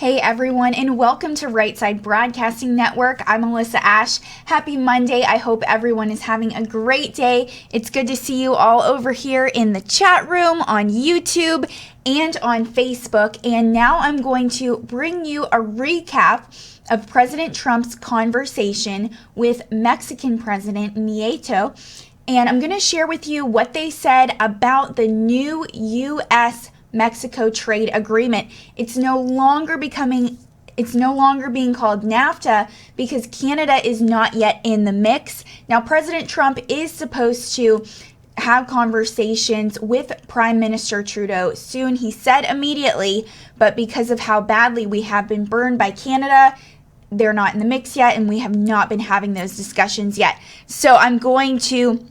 Hey everyone, and welcome to Right Side Broadcasting Network. I'm Alyssa Ashe. Happy Monday. I hope everyone is having a great day. It's good to see you all over here in the chat room, on YouTube, and on Facebook. And now I'm going to bring you a recap of President Trump's conversation with Mexican President Nieto. And I'm going to share with you what they said about the new U.S Mexico trade agreement. It's no longer being called NAFTA because Canada is not yet in the mix. Now, President Trump is supposed to have conversations with Prime Minister Trudeau soon. He said immediately, but because of how badly we have been burned by Canada, they're not in the mix yet, and we have not been having those discussions yet. So I'm going to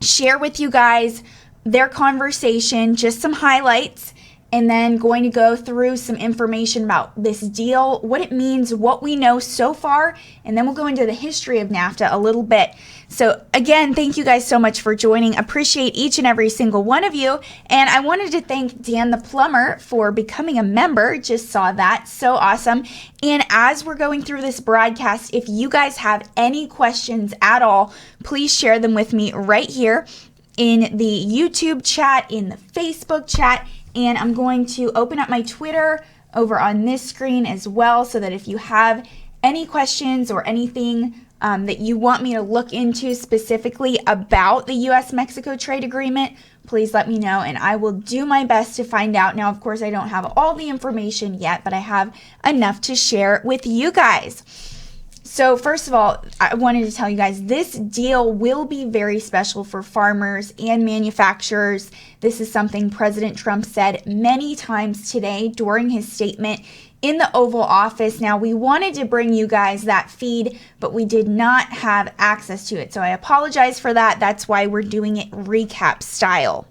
share with you guys their conversation, just some highlights, and then going to go through some information about this deal, what it means, what we know so far, and then we'll go into the history of NAFTA a little bit. So again, thank you guys so much for joining. Appreciate each and every single one of you. And I wanted to thank Dan the Plumber for becoming a member. Just saw that. So awesome. And as we're going through this broadcast, if you guys have any questions at all, please share them with me right here in the YouTube chat, in the Facebook chat, and I'm going to open up my Twitter over on this screen as well, so that if you have any questions or anything that you want me to look into specifically about the U.S. Mexico trade agreement, please let me know and I will do my best to find out. Now, of course, I don't have all the information yet, but I have enough to share with you guys. So first of all, I wanted to tell you guys, this deal will be very special for farmers and manufacturers. This is something President Trump said many times today during his statement in the Oval Office. Now, we wanted to bring you guys that feed, but we did not have access to it. So I apologize for that. That's why we're doing it recap style.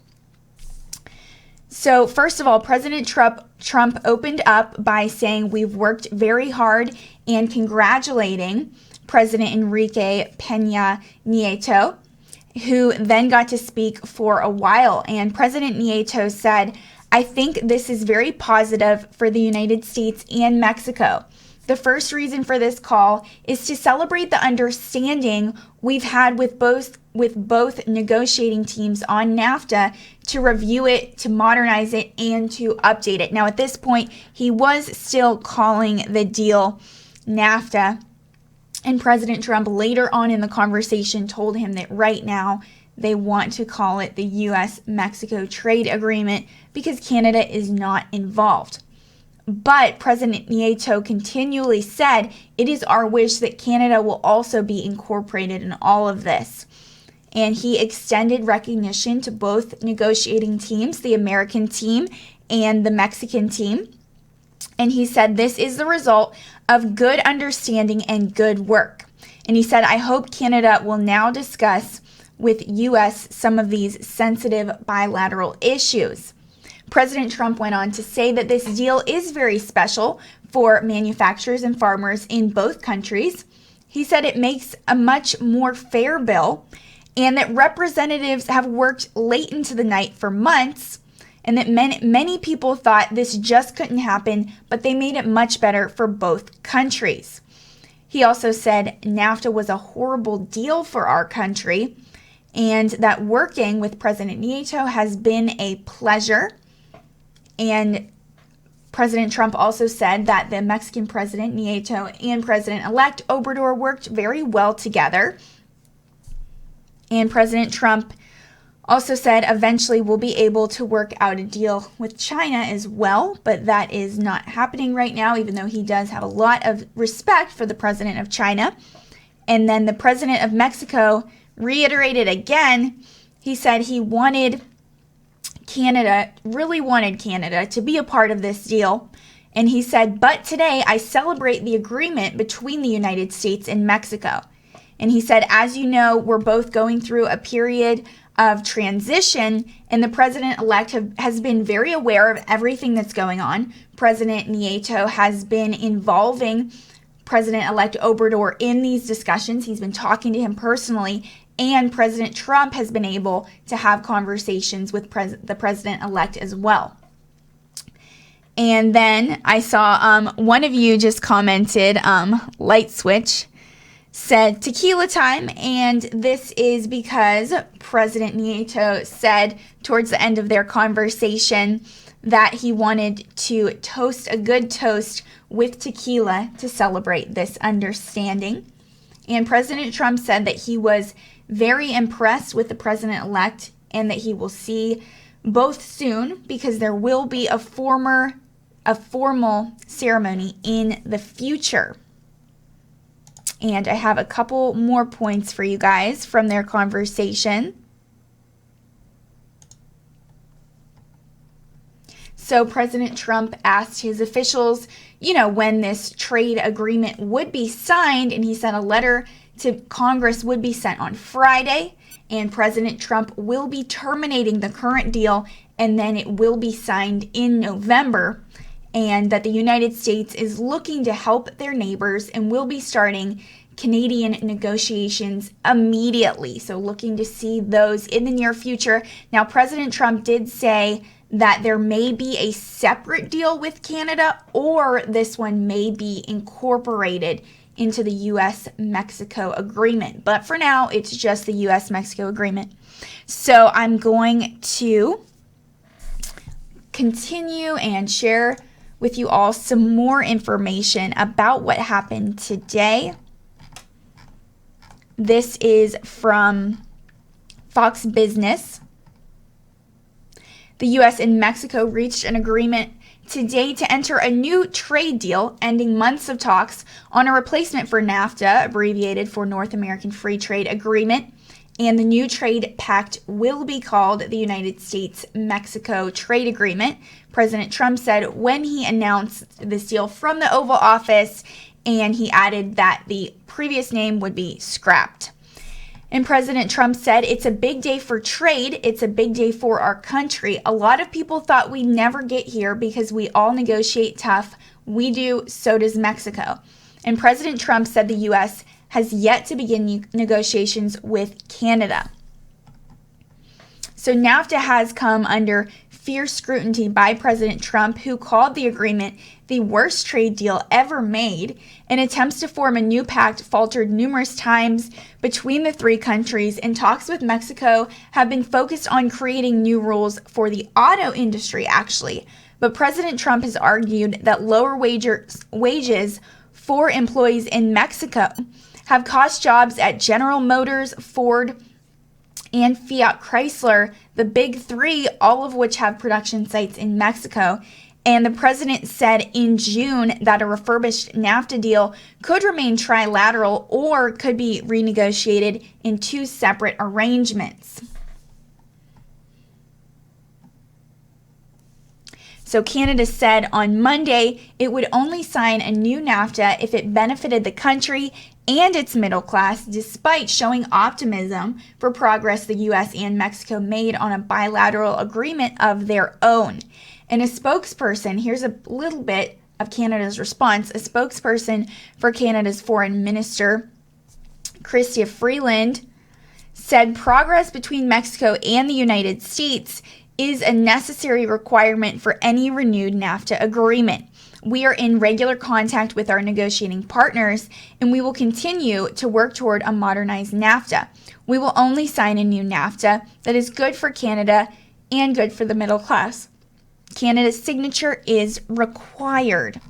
So first of all, President Trump opened up by saying we've worked very hard and congratulating President Enrique Peña Nieto, who then got to speak for a while. And President Nieto said, "I think this is very positive for the United States and Mexico. The first reason for this call is to celebrate the understanding we've had with both negotiating teams on NAFTA, to review it, to modernize it, and to update it." Now, at this point, he was still calling the deal NAFTA, and President Trump later on in the conversation told him that right now they want to call it the U.S. Mexico trade agreement because Canada is not involved. But President Nieto continually said, "It is our wish that Canada will also be incorporated in all of this." And he extended recognition to both negotiating teams, the American team and the Mexican team. And he said, "This is the result of good understanding and good work." And he said, "I hope Canada will now discuss with U.S. some of these sensitive bilateral issues." President Trump went on to say that this deal is very special for manufacturers and farmers in both countries. He said it makes a much more fair bill, and that representatives have worked late into the night for months, and that many people thought this just couldn't happen, but they made it much better for both countries. He also said NAFTA was a horrible deal for our country, and that working with President Nieto has been a pleasure. And President Trump also said that the Mexican President Nieto and President-elect Obrador worked very well together. And President Trump also said eventually we'll be able to work out a deal with China as well, but that is not happening right now, even though he does have a lot of respect for the president of China. And then the president of Mexico reiterated again, he said he really wanted Canada to be a part of this deal. And he said, "But today I celebrate the agreement between the United States and Mexico." And he said, "As you know, we're both going through a period of transition, and the president-elect has been very aware of everything that's going on. President Nieto has been involving President-elect Obrador in these discussions. He's been talking to him personally, and President Trump has been able to have conversations with the president-elect as well." And then I saw one of you just commented, Light Switch, said tequila time, and this is because President Nieto said towards the end of their conversation that he wanted to toast a good toast with tequila to celebrate this understanding. And President Trump said that he was very impressed with the president-elect and that he will see both soon because there will be a formal ceremony in the future. And I have a couple more points for you guys from their conversation. So President Trump asked his officials, when this trade agreement would be signed, and he said a letter to Congress would be sent on Friday, and President Trump will be terminating the current deal, and then it will be signed in November, and that the United States is looking to help their neighbors and will be starting Canadian negotiations immediately. So looking to see those in the near future. Now, President Trump did say that there may be a separate deal with Canada, or this one may be incorporated into the U.S. Mexico agreement. But for now, it's just the U.S. Mexico agreement. So I'm going to continue and share with you all some more information about what happened today. This is from Fox Business. The U.S. and Mexico reached an agreement today to enter a new trade deal, ending months of talks on a replacement for NAFTA, abbreviated for North American Free Trade Agreement. And the new trade pact will be called the United States-Mexico Trade Agreement, President Trump said when he announced this deal from the Oval Office, and he added that the previous name would be scrapped. And President Trump said, "It's a big day for trade. It's a big day for our country. A lot of people thought we'd never get here because we all negotiate tough. We do, so does Mexico." And President Trump said the U.S. has yet to begin negotiations with Canada. So NAFTA has come under fierce scrutiny by President Trump, who called the agreement the worst trade deal ever made, and attempts to form a new pact faltered numerous times between the three countries, and talks with Mexico have been focused on creating new rules for the auto industry, actually. But President Trump has argued that lower wages for employees in Mexico have cost jobs at General Motors, Ford, and Fiat Chrysler, the big three, all of which have production sites in Mexico. And the president said in June that a refurbished NAFTA deal could remain trilateral or could be renegotiated in two separate arrangements. So Canada said on Monday it would only sign a new NAFTA if it benefited the country and its middle class, despite showing optimism for progress the U.S. and Mexico made on a bilateral agreement of their own. And a spokesperson, here's a little bit of Canada's response, a spokesperson for Canada's Foreign Minister, Chrystia Freeland, said progress between Mexico and the United States is a necessary requirement for any renewed NAFTA agreement. We are in regular contact with our negotiating partners, and we will continue to work toward a modernized NAFTA. We will only sign a new NAFTA that is good for Canada and good for the middle class. Canada's signature is required.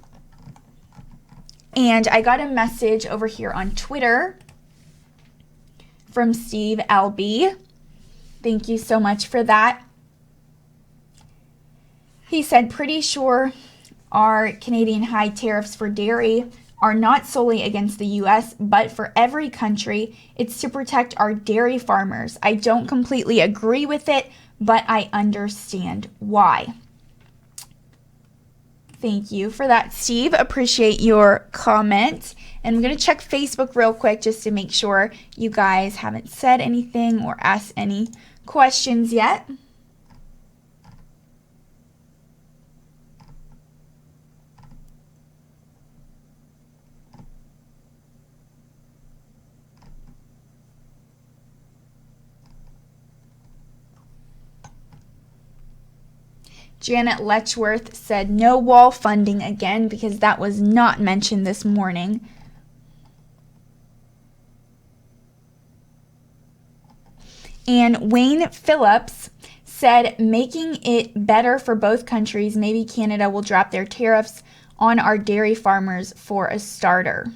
And I got a message over here on Twitter from Steve LB. Thank you so much for that. He said, "Pretty sure our Canadian high tariffs for dairy are not solely against the U.S., but for every country. It's to protect our dairy farmers. I don't completely agree with it, but I understand why." Thank you for that, Steve. Appreciate your comment. And I'm going to check Facebook real quick just to make sure you guys haven't said anything or asked any questions yet. Janet Letchworth said no wall funding again because that was not mentioned this morning. And Wayne Phillips said making it better for both countries. Maybe Canada will drop their tariffs on our dairy farmers for a starter.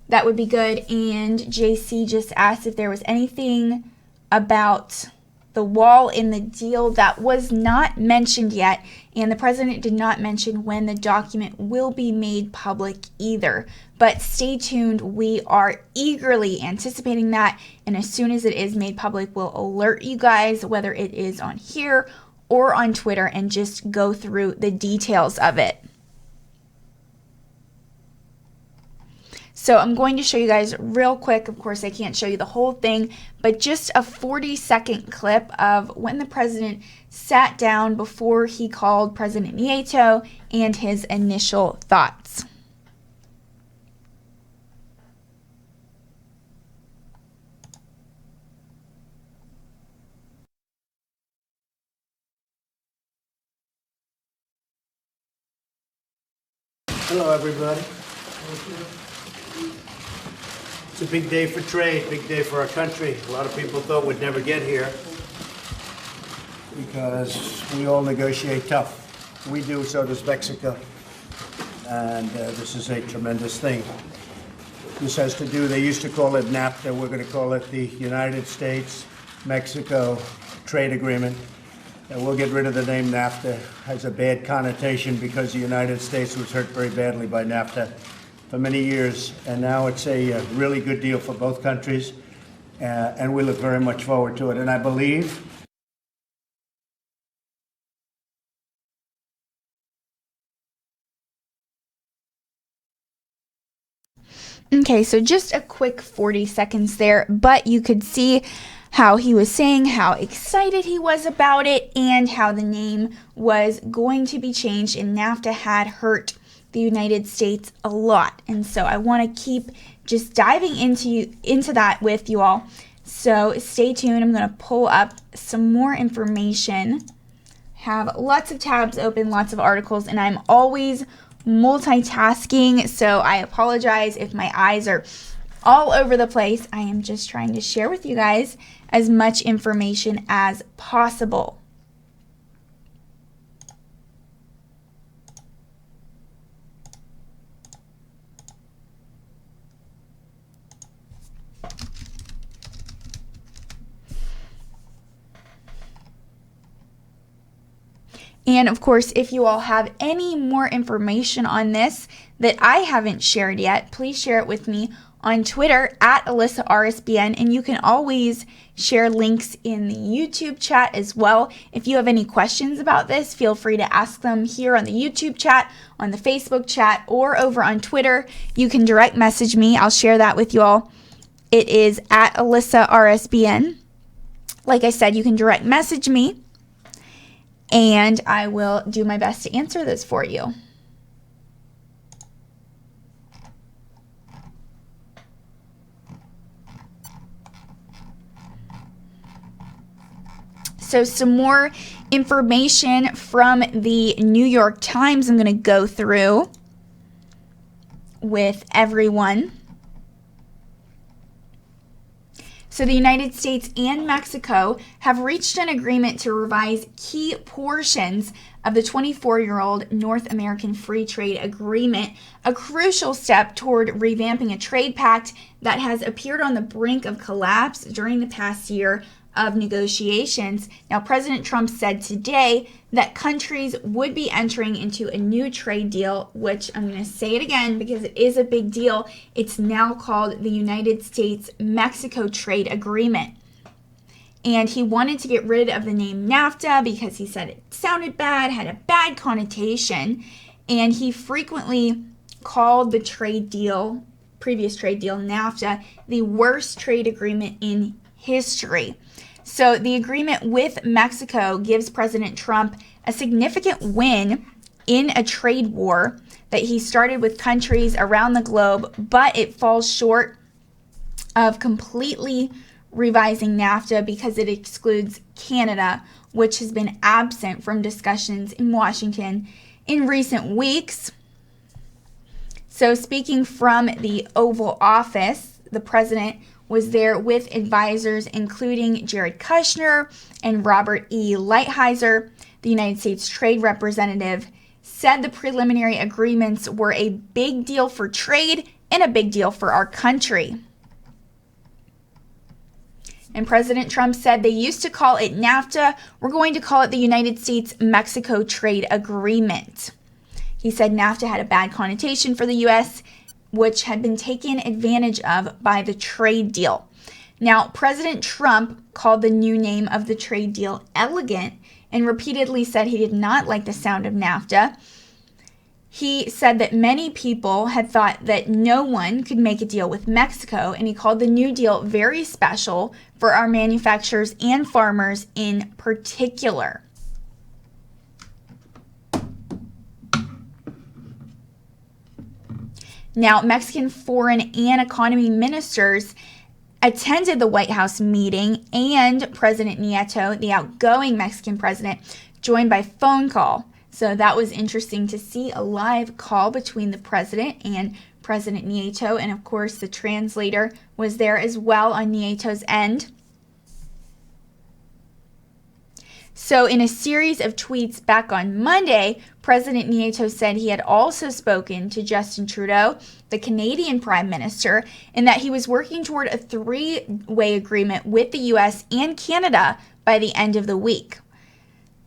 That would be good. And JC just asked if there was anything about the wall in the deal. That was not mentioned yet, and the president did not mention when the document will be made public either. But stay tuned. We are eagerly anticipating that, and as soon as it is made public, we'll alert you guys, whether it is on here or on Twitter, and just go through the details of it. So I'm going to show you guys real quick. Of course, I can't show you the whole thing, but just a 40-second clip of when the president sat down before he called President Nieto and his initial thoughts. Hello, everybody. It's a big day for trade, big day for our country. A lot of people thought we'd never get here because we all negotiate tough. We do, so does Mexico. And this is a tremendous thing. This has to do, they used to call it NAFTA. We're going to call it the United States Mexico Trade Agreement. And we'll get rid of the name NAFTA. It has a bad connotation because the United States was hurt very badly by NAFTA for many years, and now it's a really good deal for both countries, and we look very much forward to it. And I believe Okay, so just a quick 40 seconds there, but you could see how he was saying how excited he was about it and how the name was going to be changed, and NAFTA had hurt the United States a lot. And so I want to keep just diving into that with you all. So stay tuned. I'm going to pull up some more information. Have lots of tabs open, lots of articles, and I'm always multitasking, so I apologize if my eyes are all over the place. I am just trying to share with you guys as much information as possible. And of course, if you all have any more information on this that I haven't shared yet, please share it with me on Twitter at Alyssa RSBN, and you can always share links in the YouTube chat as well. If you have any questions about this, feel free to ask them here on the YouTube chat, on the Facebook chat, or over on Twitter. You can direct message me. I'll share that with you all. It is at Alyssa RSBN. Like I said, you can direct message me, and I will do my best to answer this for you. So some more information from the New York Times I'm going to go through with everyone. So the United States and Mexico have reached an agreement to revise key portions of the 24-year-old North American Free Trade Agreement, a crucial step toward revamping a trade pact that has appeared on the brink of collapse during the past year of negotiations. Now, President Trump said today that countries would be entering into a new trade deal, which I'm going to say it again because it is a big deal. It's now called the United States-Mexico Trade Agreement. And he wanted to get rid of the name NAFTA because he said it sounded bad, had a bad connotation, and he frequently called the trade deal, previous trade deal, NAFTA, the worst trade agreement in history. So the agreement with Mexico gives President Trump a significant win in a trade war that he started with countries around the globe, but it falls short of completely revising NAFTA because it excludes Canada, which has been absent from discussions in Washington in recent weeks. So speaking from the Oval Office, the president was there with advisors including Jared Kushner and Robert E. Lighthizer. The United States Trade Representative said the preliminary agreements were a big deal for trade and a big deal for our country. And President Trump said they used to call it NAFTA. We're going to call it the United States-Mexico Trade Agreement. He said NAFTA had a bad connotation for the U.S., which had been taken advantage of by the trade deal. Now, President Trump called the new name of the trade deal elegant and repeatedly said he did not like the sound of NAFTA. He said that many people had thought that no one could make a deal with Mexico, and he called the new deal very special for our manufacturers and farmers in particular. Now, Mexican foreign and economy ministers attended the White House meeting, and President Nieto, the outgoing Mexican president, joined by phone call. So that was interesting to see a live call between the president and President Nieto, and of course the translator was there as well on Nieto's end. So in a series of tweets back on Monday, President Nieto said he had also spoken to Justin Trudeau, the Canadian Prime Minister, and that he was working toward a three-way agreement with the U.S. and Canada by the end of the week.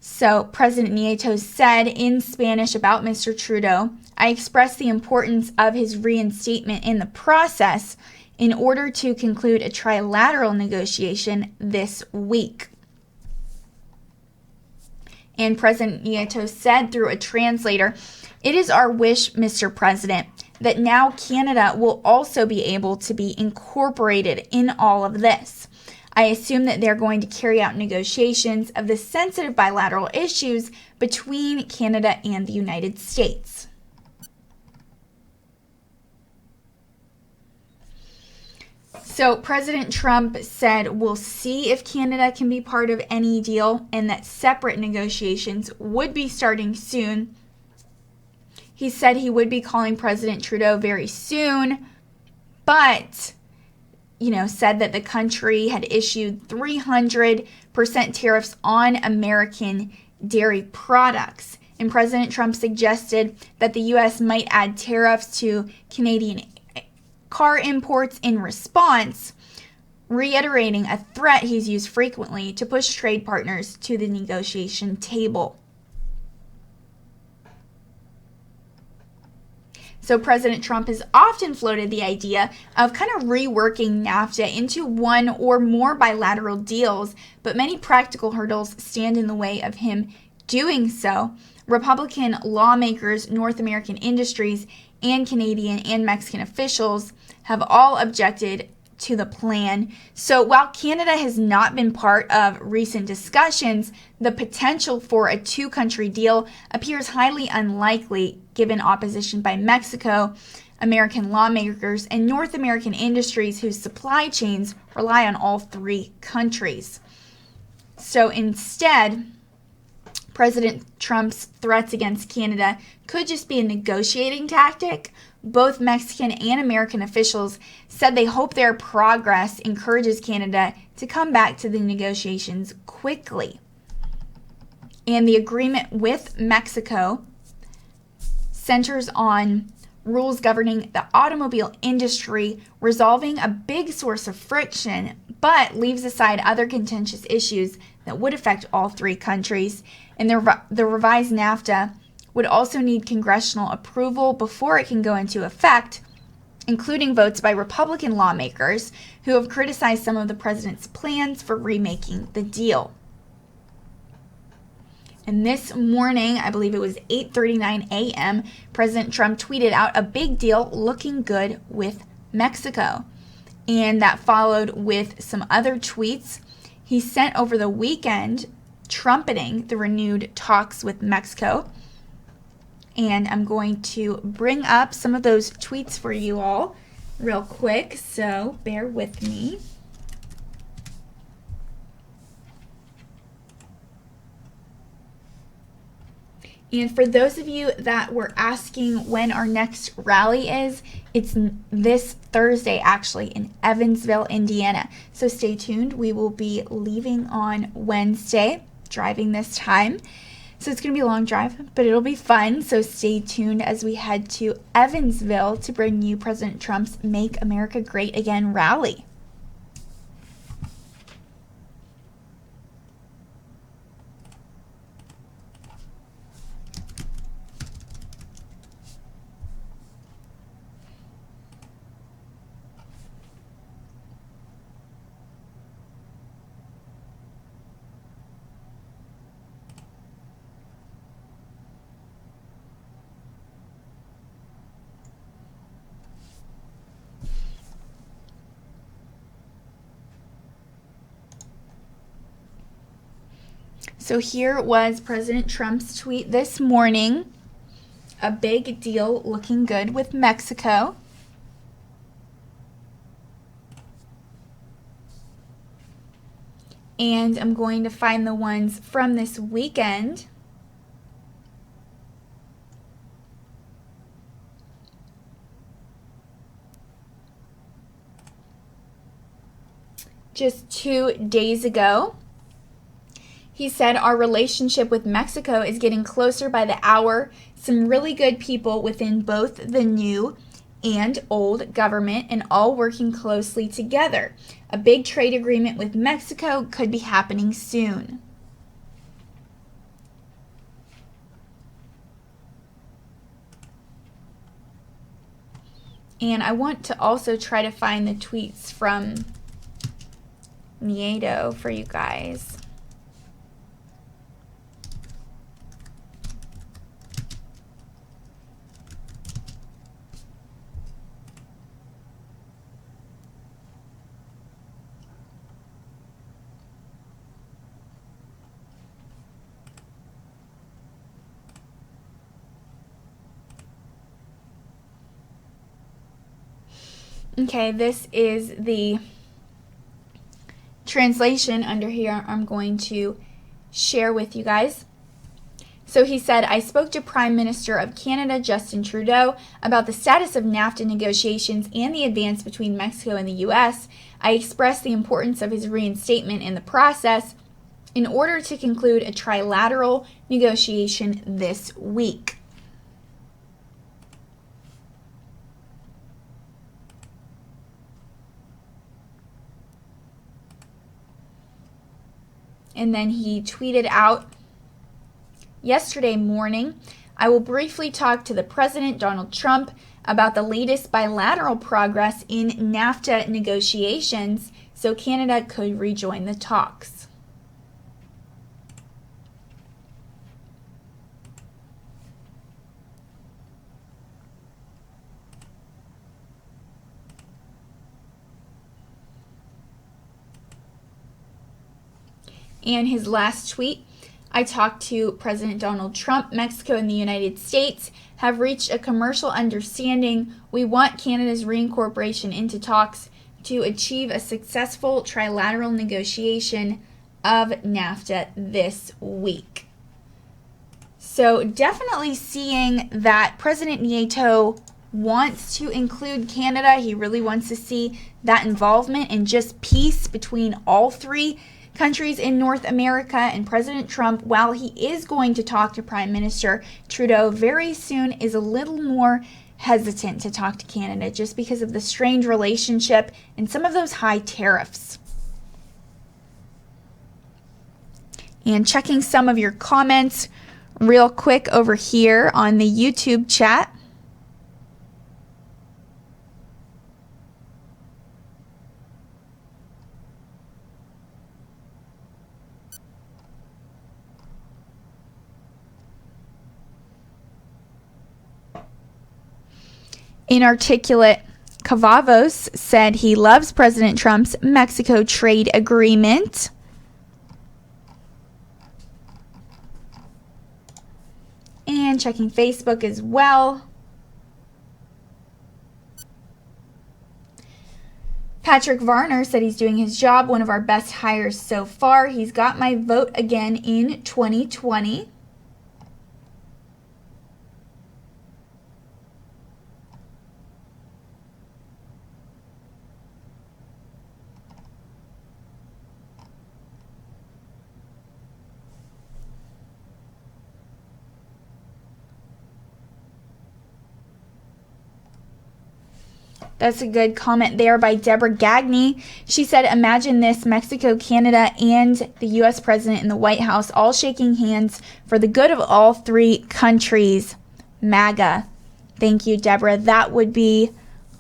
So President Nieto said in Spanish about Mr. Trudeau, "I express the importance of his reinstatement in the process in order to conclude a trilateral negotiation this week." And President Nieto said through a translator, "It is our wish, Mr. President, that now Canada will also be able to be incorporated in all of this. I assume that they're going to carry out negotiations of the sensitive bilateral issues between Canada and the United States." So President Trump said we'll see if Canada can be part of any deal and that separate negotiations would be starting soon. He said he would be calling President Trudeau very soon, but said that the country had issued 300% tariffs on American dairy products. And President Trump suggested that the U.S. might add tariffs to Canadian car imports in response, reiterating a threat he's used frequently to push trade partners to the negotiation table. So President Trump has often floated the idea of kind of reworking NAFTA into one or more bilateral deals, but many practical hurdles stand in the way of him doing so. Republican lawmakers, North American industries, and Canadian and Mexican officials have all objected to the plan. So while Canada has not been part of recent discussions, the potential for a two-country deal appears highly unlikely given opposition by Mexico, American lawmakers, and North American industries whose supply chains rely on all three countries. So instead, President Trump's threats against Canada could just be a negotiating tactic. Both Mexican and American officials said they hope their progress encourages Canada to come back to the negotiations quickly. And the agreement with Mexico centers on rules governing the automobile industry, resolving a big source of friction, but leaves aside other contentious issues that would affect all three countries. And the revised NAFTA would also need congressional approval before it can go into effect, including votes by Republican lawmakers who have criticized some of the president's plans for remaking the deal. And this morning, I believe it was 8:39 a.m., President Trump tweeted out a big deal looking good with Mexico. And that followed with some other tweets he sent over the weekend trumpeting the renewed talks with Mexico. And I'm going to bring up some of those tweets for you all real quick, so bear with me. And for those of you that were asking when our next rally is, it's this Thursday, actually, in Evansville, Indiana. So stay tuned. We will be leaving on Wednesday, driving this time. So it's going to be a long drive, but it'll be fun. So stay tuned as we head to Evansville to bring you President Trump's Make America Great Again rally. So here was President Trump's tweet this morning. A big deal, looking good with Mexico. And I'm going to find the ones from this weekend. Just 2 days ago, he said, our relationship with Mexico is getting closer by the hour. Some really good people within both the new and old government and all working closely together. A big trade agreement with Mexico could be happening soon. And I want to also try to find the tweets from Nieto for you guys. Okay, this is the translation under here I'm going to share with you guys. So he said, I spoke to Prime Minister of Canada, Justin Trudeau, about the status of NAFTA negotiations and the advance between Mexico and the U.S. I expressed the importance of his reinstatement in the process in order to conclude a trilateral negotiation this week. And then he tweeted out yesterday morning, I will briefly talk to the President, Donald Trump, about the latest bilateral progress in NAFTA negotiations so Canada could rejoin the talks. And his last tweet, I talked to President Donald Trump. Mexico and the United States have reached a commercial understanding. We want Canada's reincorporation into talks to achieve a successful trilateral negotiation of NAFTA this week. So definitely seeing that President Nieto wants to include Canada. He really wants to see that involvement and just peace between all three countries in North America. And President Trump, while he is going to talk to Prime Minister Trudeau very soon, is a little more hesitant to talk to Canada just because of the strained relationship and some of those high tariffs. And checking some of your comments real quick over here on the YouTube chat. Inarticulate Cavavos said he loves President Trump's Mexico trade agreement. And checking Facebook as well. Patrick Varner said he's doing his job, one of our best hires so far. He's got my vote again in 2020. That's a good comment there by Deborah Gagney. She said, imagine this, Mexico, Canada, and the U.S. president in the White House all shaking hands for the good of all three countries. MAGA. Thank you, Deborah. That would be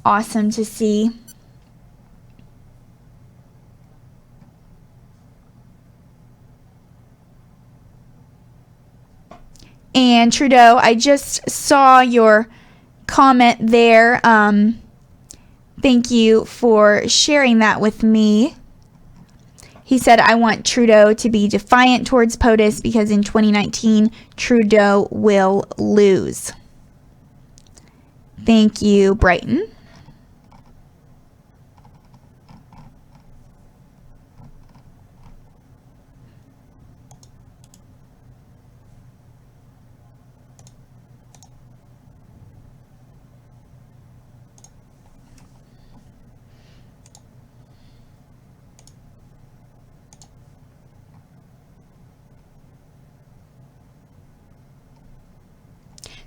awesome to see. And Trudeau, I just saw your comment there. Thank you for sharing that with me. He said, I want Trudeau to be defiant towards POTUS because in 2019, Trudeau will lose. Thank you, Brighton.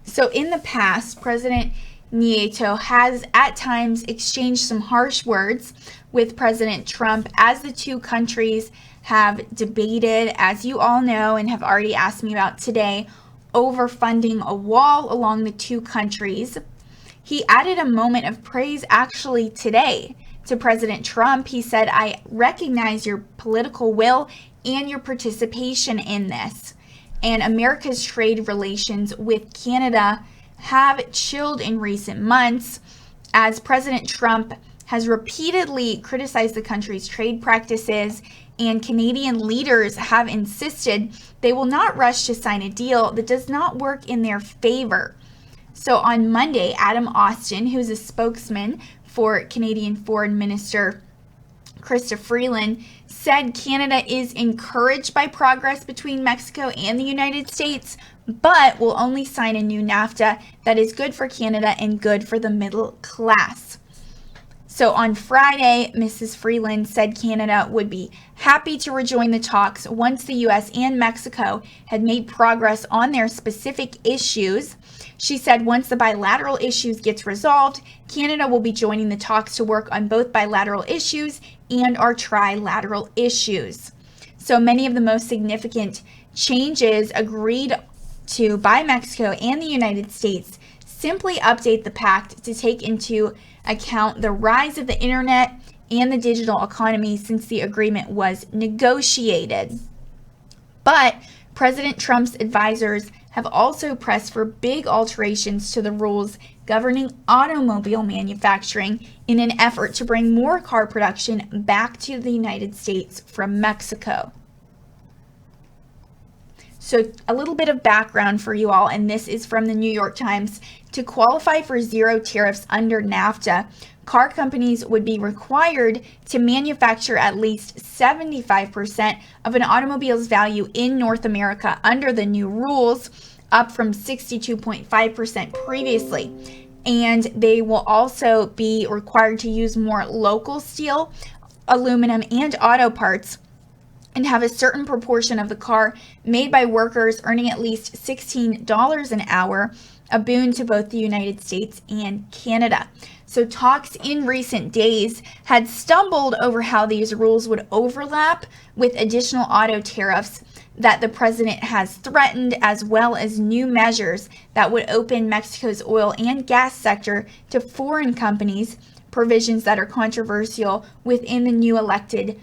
So in the past, President Nieto has at times exchanged some harsh words with President Trump as the two countries have debated, as you all know and have already asked me about today, over funding a wall along the two countries. He added a moment of praise actually today to President Trump. He said, I recognize your political will and your participation in this. And America's trade relations with Canada have chilled in recent months as President Trump has repeatedly criticized the country's trade practices, and Canadian leaders have insisted they will not rush to sign a deal that does not work in their favor. So on Monday, Adam Austin, who is a spokesman for Canadian Foreign Minister Chrystia Freeland, said Canada is encouraged by progress between Mexico and the United States, but will only sign a new NAFTA that is good for Canada and good for the middle class. So on Friday, Mrs. Freeland said Canada would be happy to rejoin the talks once the U.S. and Mexico had made progress on their specific issues. She said once the bilateral issues gets resolved, Canada will be joining the talks to work on both bilateral issues and our trilateral issues. So many of the most significant changes agreed to by Mexico and the United States simply update the pact to take into account the rise of the internet and the digital economy since the agreement was negotiated. But President Trump's advisors have also pressed for big alterations to the rules governing automobile manufacturing in an effort to bring more car production back to the United States from Mexico. So a little bit of background for you all, and this is from the New York Times. To qualify for zero tariffs under NAFTA, car companies would be required to manufacture at least 75% of an automobile's value in North America under the new rules, up from 62.5% previously. And they will also be required to use more local steel, aluminum, and auto parts, and have a certain proportion of the car made by workers earning at least $16 an hour, a boon to both the United States and Canada. So talks in recent days had stumbled over how these rules would overlap with additional auto tariffs that the president has threatened, as well as new measures that would open Mexico's oil and gas sector to foreign companies, provisions that are controversial within the new elected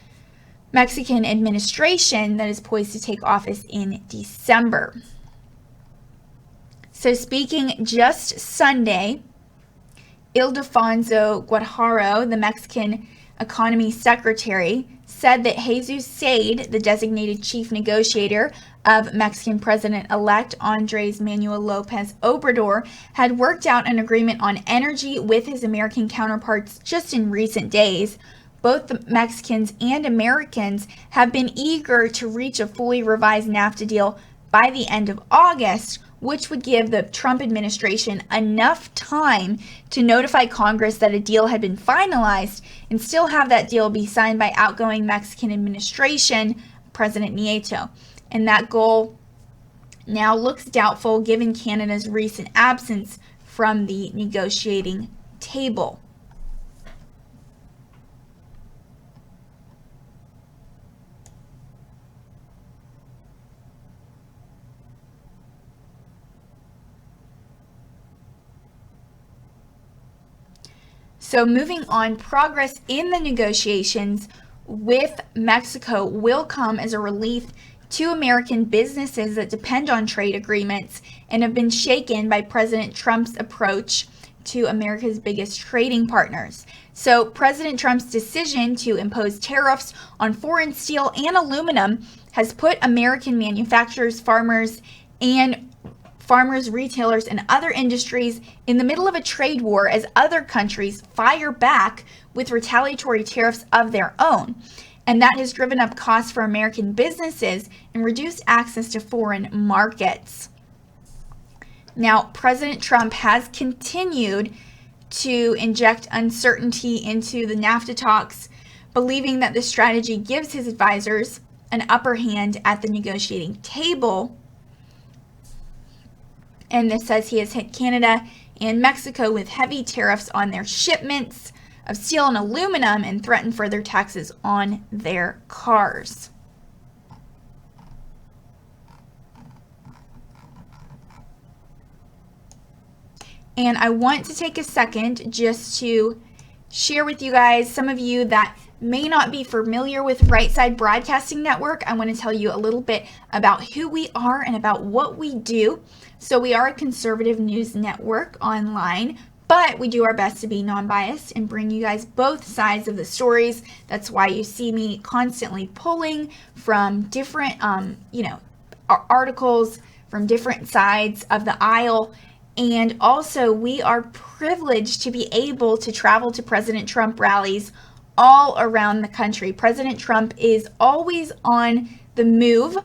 Mexican administration that is poised to take office in December. So speaking just Sunday, Ildefonso Guajardo, the Mexican economy secretary, said that Jesus Said, the designated chief negotiator of Mexican President-elect Andrés Manuel López Obrador, had worked out an agreement on energy with his American counterparts just in recent days. Both the Mexicans and Americans have been eager to reach a fully revised NAFTA deal by the end of August, which would give the Trump administration enough time to notify Congress that a deal had been finalized and still have that deal be signed by outgoing Mexican administration, President Nieto. And that goal now looks doubtful given Canada's recent absence from the negotiating table. So moving on, progress in the negotiations with Mexico will come as a relief to American businesses that depend on trade agreements and have been shaken by President Trump's approach to America's biggest trading partners. So President Trump's decision to impose tariffs on foreign steel and aluminum has put American manufacturers, farmers, retailers, and other industries in the middle of a trade war as other countries fire back with retaliatory tariffs of their own. And that has driven up costs for American businesses and reduced access to foreign markets. Now, President Trump has continued to inject uncertainty into the NAFTA talks, believing that this strategy gives his advisors an upper hand at the negotiating table. And this says he has hit Canada and Mexico with heavy tariffs on their shipments of steel and aluminum and threatened further taxes on their cars. And I want to take a second just to share with you guys, some of you that may not be familiar with Right Side Broadcasting Network, I want to tell you a little bit about who we are and about what we do. So we are a conservative news network online, but we do our best to be non-biased and bring you guys both sides of the stories. That's why you see me constantly pulling from different, articles from different sides of the aisle. And also, we are privileged to be able to travel to President Trump rallies all around the country. President Trump is always on the move,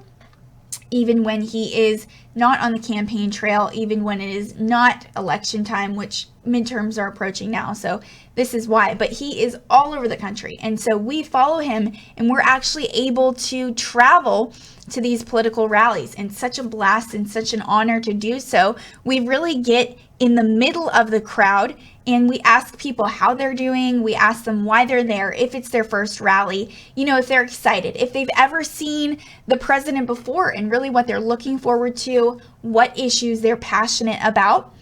even when he is not on the campaign trail, even when it is not election time, which midterms are approaching now. So this is why. But he is all over the country. And so we follow him, and we're actually able to travel to these political rallies. And such a blast and such an honor to do so. We really get in the middle of the crowd and we ask people how they're doing. We ask them why they're there, if it's their first rally, if they're excited, if they've ever seen the president before and really what they're looking forward to, what issues they're passionate about.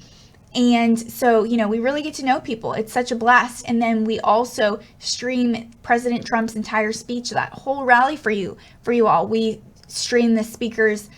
And so, we really get to know people. It's such a blast. And then we also stream President Trump's entire speech, that whole rally for you all. We stream the speakers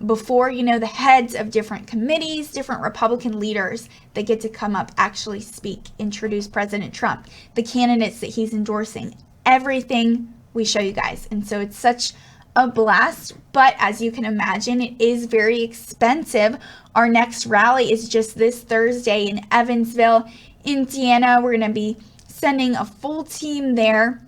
before, the heads of different committees, different Republican leaders that get to come up, actually speak, introduce President Trump, the candidates that he's endorsing, everything we show you guys. And so it's such a blast, but as you can imagine, it is very expensive. Our next rally is just this Thursday in Evansville, Indiana. We're going to be sending a full team there.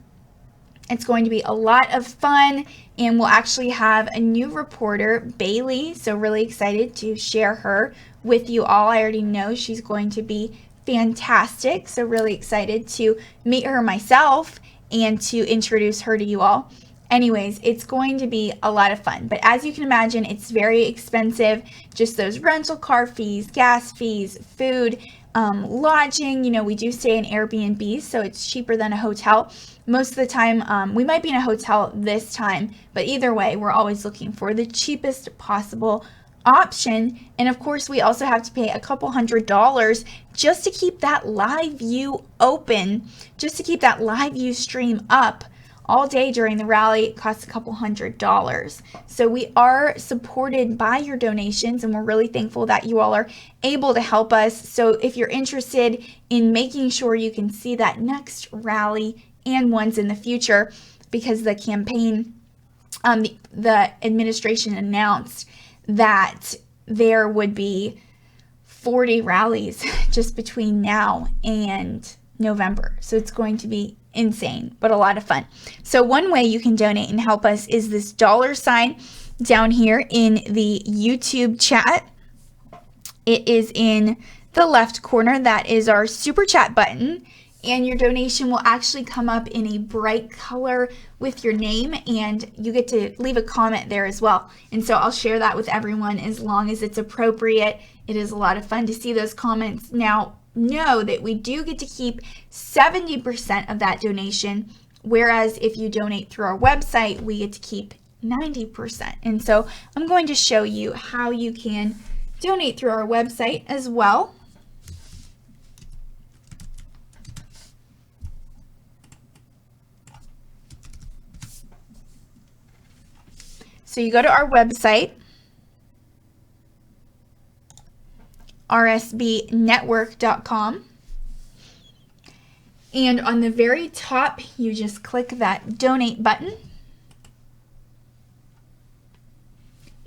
It's going to be a lot of fun, and we'll actually have a new reporter, Bailey, so really excited to share her with you all. I already know she's going to be fantastic, so really excited to meet her myself and to introduce her to you all. Anyways, it's going to be a lot of fun, but as you can imagine, it's very expensive. Just those rental car fees, gas fees, food, lodging. We do stay in Airbnb, so it's cheaper than a hotel. Most of the time, we might be in a hotel this time, but either way, we're always looking for the cheapest possible option. And of course, we also have to pay a couple $100s just to keep that live view open, just to keep that live view stream up all day during the rally. It costs a couple $100s. So we are supported by your donations, and we're really thankful that you all are able to help us. So if you're interested in making sure you can see that next rally and ones in the future, because the campaign, the administration announced that there would be 40 rallies just between now and November. So it's going to be insane, but a lot of fun. So one way you can donate and help us is this $sign down here in the YouTube chat. It is in the left corner. That is our super chat button. And your donation will actually come up in a bright color with your name, and you get to leave a comment there as well. And so I'll share that with everyone as long as it's appropriate. It is a lot of fun to see those comments. Now, know that we do get to keep 70% of that donation, whereas if you donate through our website, we get to keep 90%. And so I'm going to show you how you can donate through our website as well. So you go to our website, rsbnetwork.com. And on the very top, you just click that donate button.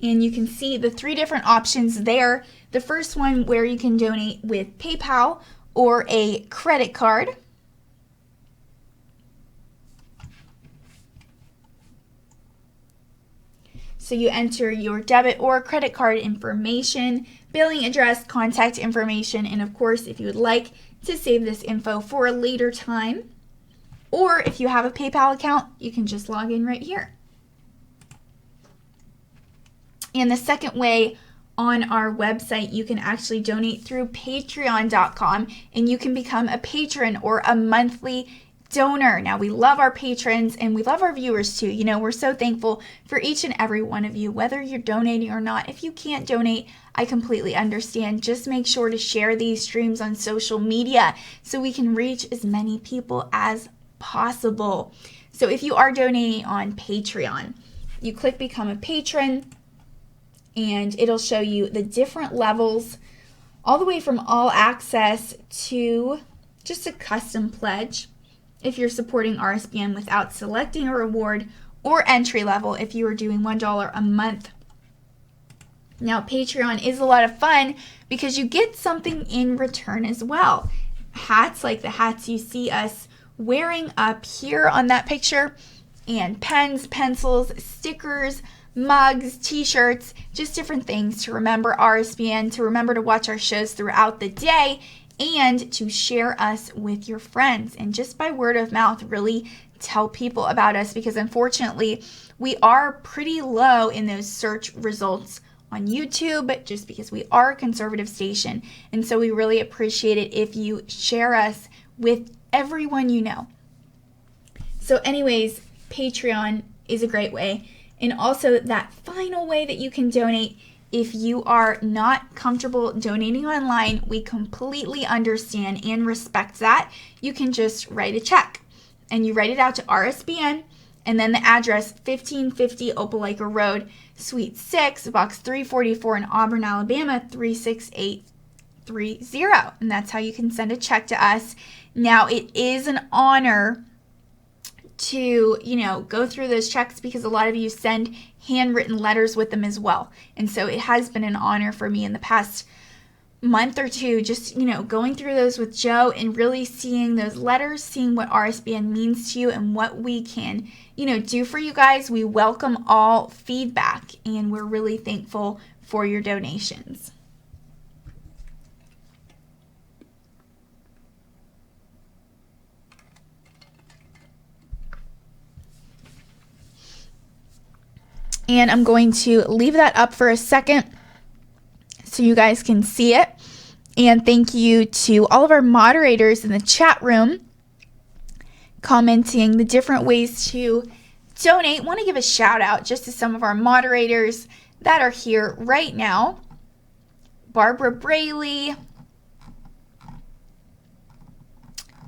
And you can see the 3 different options there. The first one where you can donate with PayPal or a credit card. So you enter your debit or credit card information, billing address, contact information, and of course, if you would like to save this info for a later time, or if you have a PayPal account, you can just log in right here. And the second way on our website, you can actually donate through patreon.com, and you can become a patron or a monthly donor. Now, we love our patrons and we love our viewers too. You know, we're so thankful for each and every one of you, whether you're donating or not. If you can't donate, I completely understand. Just make sure to share these streams on social media so we can reach as many people as possible. So if you are donating on Patreon, you click Become a Patron, and it'll show you the different levels, all the way from all access to just a custom pledge if you're supporting RSBN without selecting a reward, or entry level if you are doing $1 a month. Now, Patreon is a lot of fun because you get something in return as well. Hats, like the hats you see us wearing up here on that picture, and pens, pencils, stickers, mugs, t-shirts, just different things to remember RSBN, to remember to watch our shows throughout the day, and to share us with your friends. And just by word of mouth, really tell people about us, because unfortunately, we are pretty low in those search results on YouTube, just because we are a conservative station. And so we really appreciate it if you share us with everyone you know. So anyways, Patreon is a great way. And also that final way that you can donate, if you are not comfortable donating online, we completely understand and respect that. You can just write a check, and you write it out to RSBN, and then the address 1550 Opelika Road, Suite 6, Box 344 in Auburn, Alabama 36830. And that's how you can send a check to us. Now, it is an honor to, go through those checks, because a lot of you send handwritten letters with them as well. And so it has been an honor for me in the past month or two, just, going through those with Joe and really seeing those letters, seeing what RSBN means to you and what we can, do for you guys. We welcome all feedback, and we're really thankful for your donations. And I'm going to leave that up for a second so you guys can see it. And thank you to all of our moderators in the chat room commenting the different ways to donate. I want to give a shout out just to some of our moderators that are here right now. Barbara Brayley.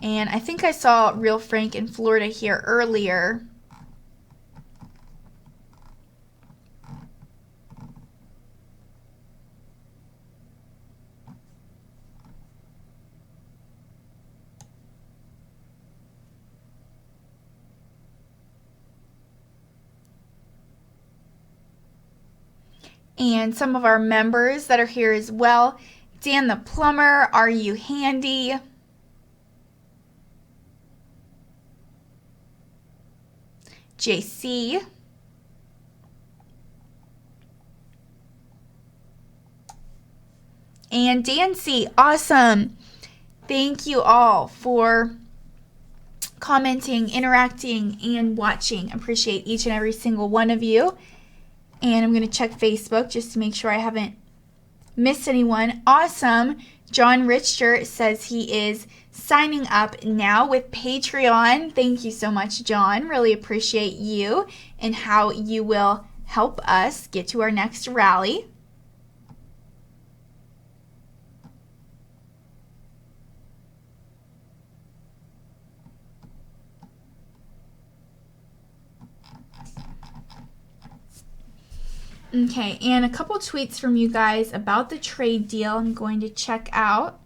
And I think I saw Real Frank in Florida here earlier. And some of our members that are here as well. Dan the Plumber, Are You Handy? JC. And Dancy, awesome. Thank you all for commenting, interacting, and watching. Appreciate each and every single one of you. And I'm going to check Facebook just to make sure I haven't missed anyone. Awesome. John Richter says he is signing up now with Patreon. Thank you so much, John. Really appreciate you and how you will help us get to our next rally. Okay, and a couple tweets from you guys about the trade deal I'm going to check out.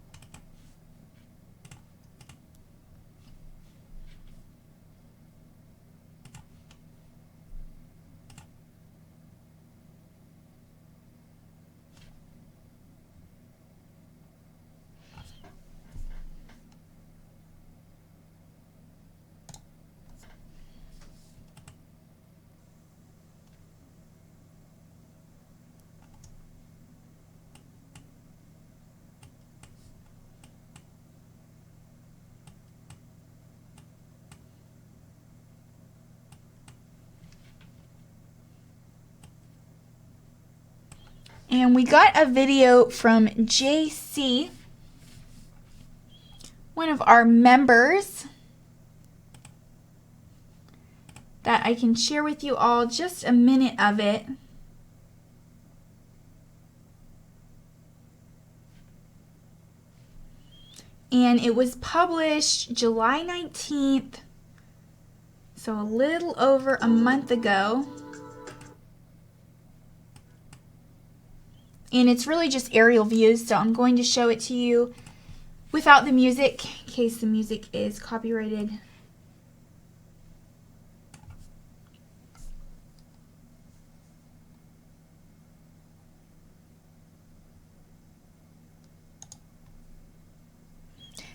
And we got a video from JC, one of our members, that I can share with you all, just a minute of it. And it was published July 19th, so a little over a month ago. And it's really just aerial views, so I'm going to show it to you without the music, in case the music is copyrighted.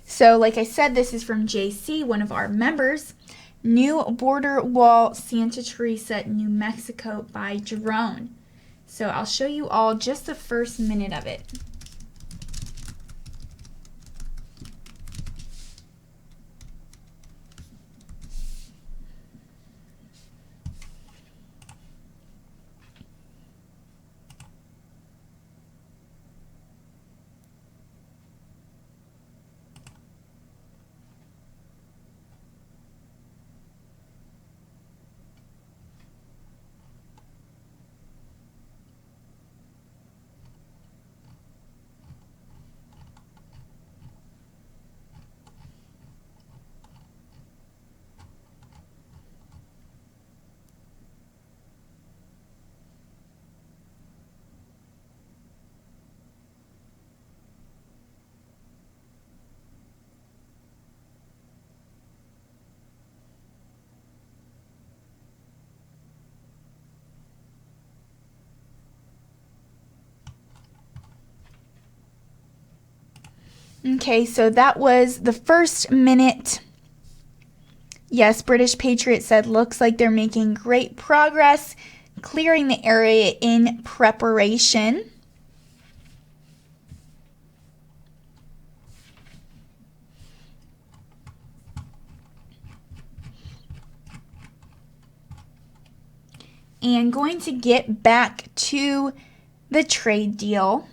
So like I said, this is from JC, one of our members. New border wall, Santa Teresa, New Mexico by drone. So I'll show you all just the first minute of it. Okay, so that was the first minute. Yes, British Patriot said, looks like they're making great progress clearing the area in preparation. And going to get back to the trade deal.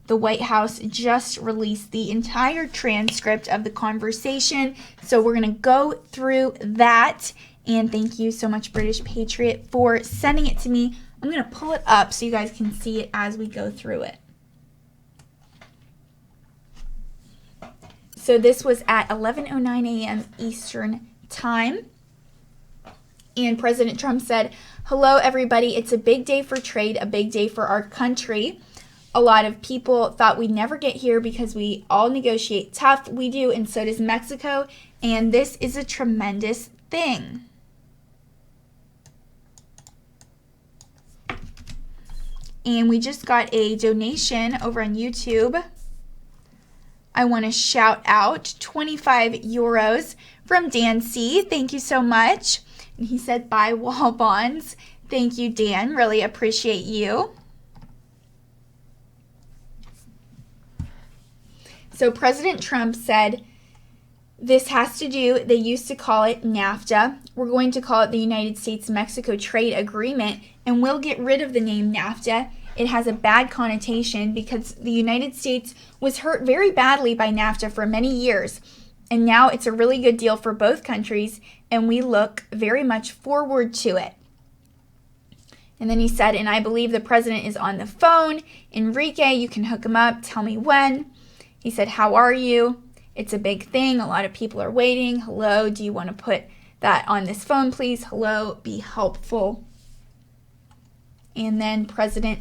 The White House just released the entire transcript of the conversation, so we're going to go through that. And thank you so much, British Patriot, for sending it to me. I'm going to pull it up so you guys can see it as we go through it. So this was at 11:09 a.m. Eastern Time. And President Trump said, "Hello, everybody. It's a big day for trade, a big day for our country. A lot of people thought we'd never get here because we all negotiate tough. We do, and so does Mexico. And this is a tremendous thing." And we just got a donation over on YouTube. I want to shout out 25 euros from Dan C. Thank you so much. And he said, buy wall bonds. Thank you, Dan. Really appreciate you. So President Trump said, this has to do, they used to call it NAFTA. We're going to call it the United States-Mexico Trade Agreement, and we'll get rid of the name NAFTA. It has a bad connotation because the United States was hurt very badly by NAFTA for many years. And now it's a really good deal for both countries, and we look very much forward to it. And then he said, and I believe the president is on the phone. Enrique, you can hook him up. Tell me when. He said, how are you? It's a big thing. A lot of people are waiting. Hello, do you want to put that on this phone, please? Hello, be helpful. And then President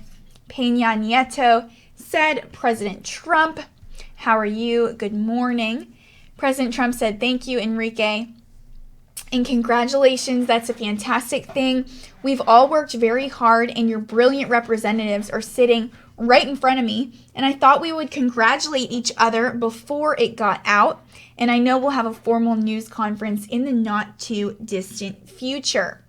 Peña Nieto said, President Trump, how are you? Good morning. President Trump said, thank you, Enrique. And congratulations, that's a fantastic thing. We've all worked very hard and your brilliant representatives are sitting right in front of me. And I thought we would congratulate each other before it got out. And I know we'll have a formal news conference in the not too distant future.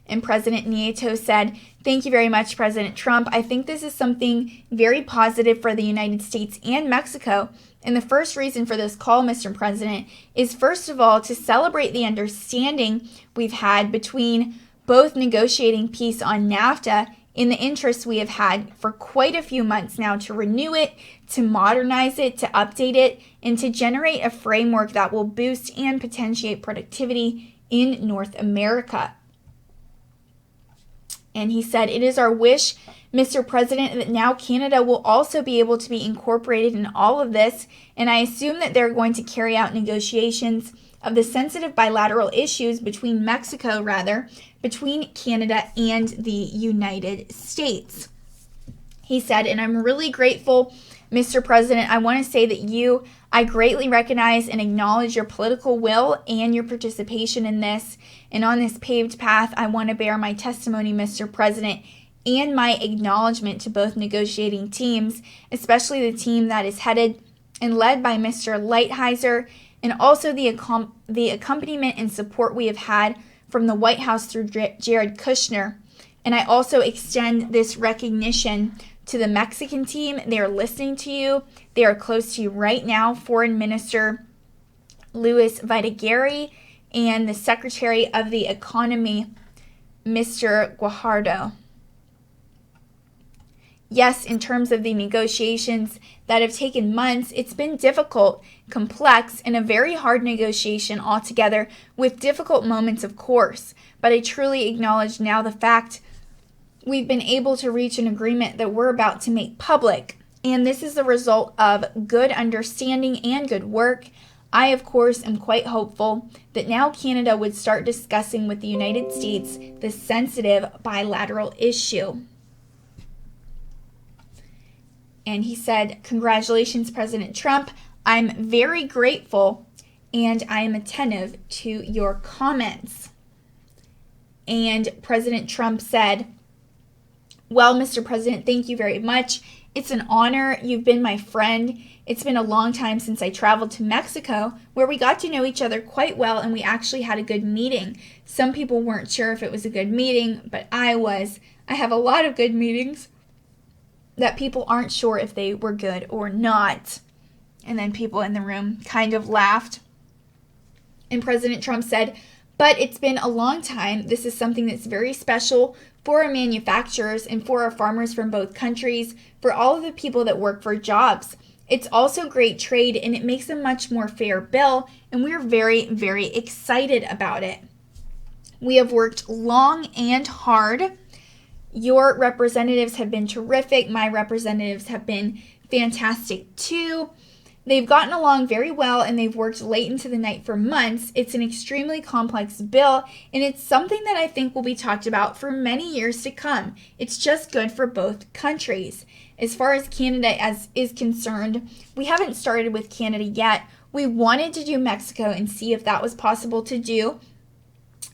And President Nieto said, thank you very much, President Trump. I think this is something very positive for the United States and Mexico. And the first reason for this call, Mr. President, is first of all to celebrate the understanding we've had between both negotiating peace on NAFTA in the interest we have had for quite a few months now to renew it, to modernize it, to update it, and to generate a framework that will boost and potentiate productivity in North America. And he said, it is our wish, Mr. President, that now Canada will also be able to be incorporated in all of this. And I assume that they're going to carry out negotiations of the sensitive bilateral issues between between Canada and the United States. He said, and I'm really grateful, Mr. President, I want to say that I greatly recognize and acknowledge your political will and your participation in this. And on this paved path, I want to bear my testimony, Mr. President, and my acknowledgement to both negotiating teams, especially the team that is headed and led by Mr. Lighthizer, and also the accompaniment and support we have had from the White House through Jared Kushner. And I also extend this recognition to the Mexican team. They are listening to you. They are close to you right now. Foreign Minister Luis Videgaray and the Secretary of the Economy, Mr. Guajardo. Yes, in terms of the negotiations that have taken months, it's been difficult, complex, and a very hard negotiation altogether with difficult moments, of course. But I truly acknowledge now the fact we've been able to reach an agreement that we're about to make public. And this is the result of good understanding and good work. I, of course, am quite hopeful that now Canada would start discussing with the United States this sensitive bilateral issue. And he said, congratulations, President Trump. I'm very grateful and I am attentive to your comments. And President Trump said, well, Mr. President, thank you very much. It's an honor. You've been my friend. It's been a long time since I traveled to Mexico, where we got to know each other quite well and we actually had a good meeting. Some people weren't sure if it was a good meeting, but I was. I have a lot of good meetings that people aren't sure if they were good or not. And then people in the room kind of laughed. And President Trump said, but it's been a long time. This is something that's very special for our manufacturers and for our farmers from both countries, for all of the people that work for jobs. It's also great trade and it makes a much more fair bill, and we're very, very excited about it. We have worked long and hard. Your representatives have been terrific. My representatives have been fantastic too. They've gotten along very well and they've worked late into the night for months. It's an extremely complex bill and it's something that I think will be talked about for many years to come. It's just good for both countries. As far as Canada is concerned, we haven't started with Canada yet. We wanted to do Mexico and see if that was possible to do.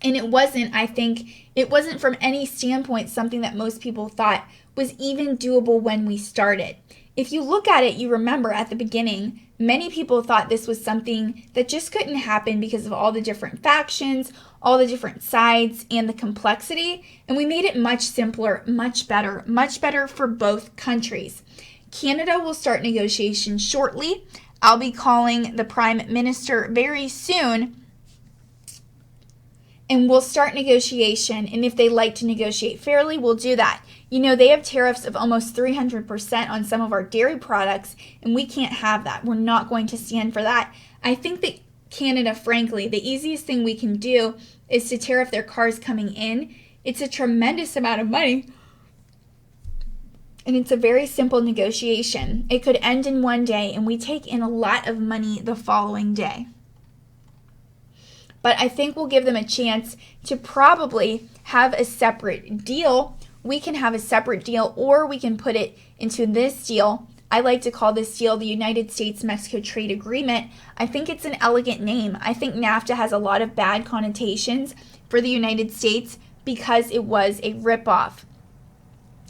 And it wasn't, I think, it wasn't from any standpoint something that most people thought was even doable when we started. If you look at it, you remember at the beginning, many people thought this was something that just couldn't happen because of all the different factions, all the different sides, and the complexity. And we made it much simpler, much better for both countries. Canada will start negotiations shortly. I'll be calling the Prime Minister very soon. And we'll start negotiation, and if they like to negotiate fairly, we'll do that. You know, they have tariffs of almost 300% on some of our dairy products, and we can't have that. We're not going to stand for that. I think that Canada, frankly, the easiest thing we can do is to tariff their cars coming in. It's a tremendous amount of money, and it's a very simple negotiation. It could end in one day, and we take in a lot of money the following day. But I think we'll give them a chance to probably have a separate deal we can have a separate deal, or we can put it into this deal. I like to call this deal the United States-Mexico Trade Agreement. I think it's an elegant name. I think NAFTA has a lot of bad connotations for the United States because it was a ripoff.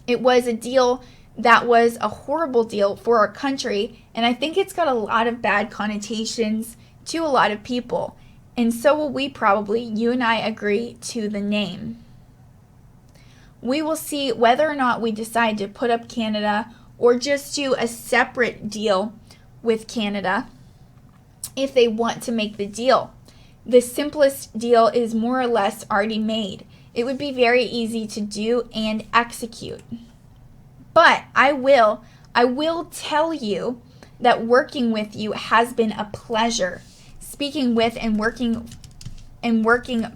It was a deal that was a horrible deal for our country, and I think it's got a lot of bad connotations to a lot of people. And so will we probably. You and I agree to the name. We will see whether or not we decide to put up Canada or just do a separate deal with Canada if they want to make the deal. The simplest deal is more or less already made. It would be very easy to do and execute. But I will tell you that working with you has been a pleasure. Speaking with and working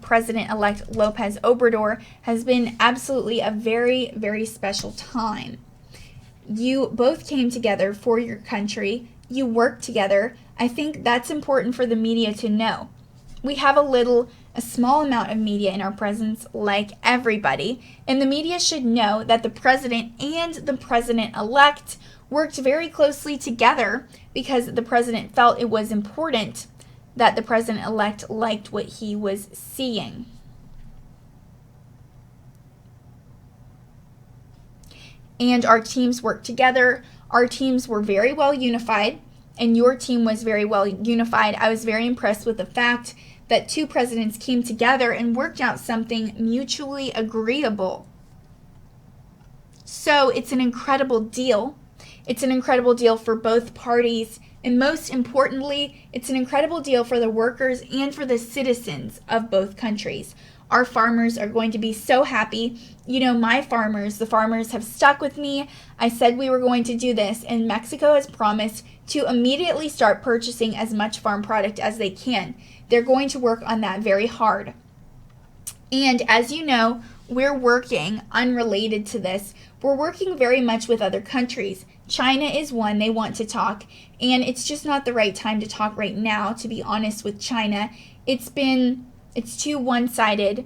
President-elect Lopez Obrador has been absolutely a very, very special time. You both came together for your country. You worked together. I think that's important for the media to know. We have a small amount of media in our presence, like everybody, and the media should know that the president and the president-elect worked very closely together because the president felt it was important that the president-elect liked what he was seeing. And our teams worked together. Our teams were very well unified, and your team was very well unified. I was very impressed with the fact that two presidents came together and worked out something mutually agreeable. So it's an incredible deal. It's an incredible deal for both parties. And most importantly, it's an incredible deal for the workers and for the citizens of both countries. Our farmers are going to be so happy. You know, the farmers have stuck with me. I said we were going to do this, and Mexico has promised to immediately start purchasing as much farm product as they can. They're going to work on that very hard. And as you know, we're working, unrelated to this, we're working very much with other countries. China is one, they want to talk, and it's just not the right time to talk right now, to be honest with China. It's too one-sided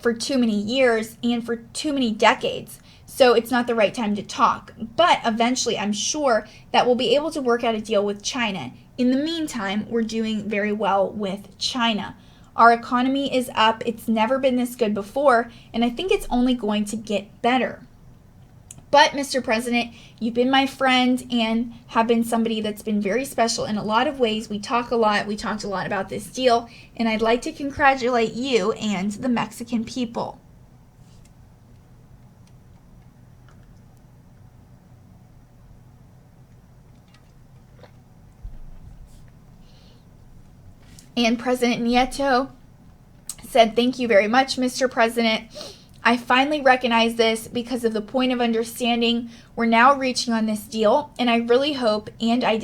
for too many years and for too many decades. So it's not the right time to talk. But eventually, I'm sure that we'll be able to work out a deal with China. In the meantime, we're doing very well with China. Our economy is up. It's never been this good before, and I think it's only going to get better. But, Mr. President, you've been my friend and have been somebody that's been very special in a lot of ways. We talk a lot. We talked a lot about this deal, and I'd like to congratulate you and the Mexican people. And President Nieto said, "Thank you very much, Mr. President. I finally recognize this because of the point of understanding we're now reaching on this deal, and I really hope and I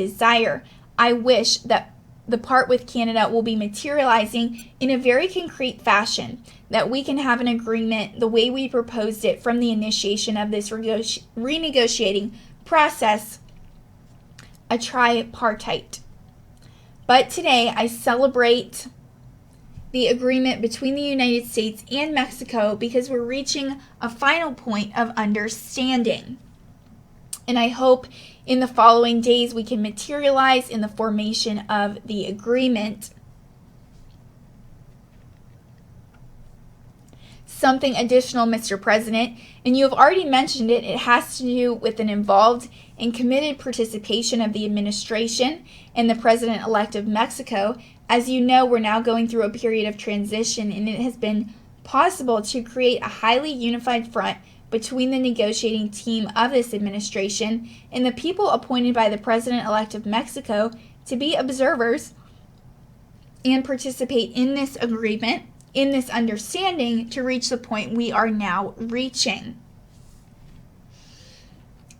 wish that the part with Canada will be materializing in a very concrete fashion, that we can have an agreement the way we proposed it from the initiation of this renegotiating process, a tripartite. But today I celebrate the agreement between the United States and Mexico because we're reaching a final point of understanding. And I hope in the following days we can materialize in the formation of the agreement. Something additional, Mr. President, and you have already mentioned it, it has to do with an involved and committed participation of the administration and the President-elect of Mexico. As you know, we're now going through a period of transition, and it has been possible to create a highly unified front between the negotiating team of this administration and the people appointed by the President-elect of Mexico to be observers and participate in this agreement, in this understanding, to reach the point we are now reaching.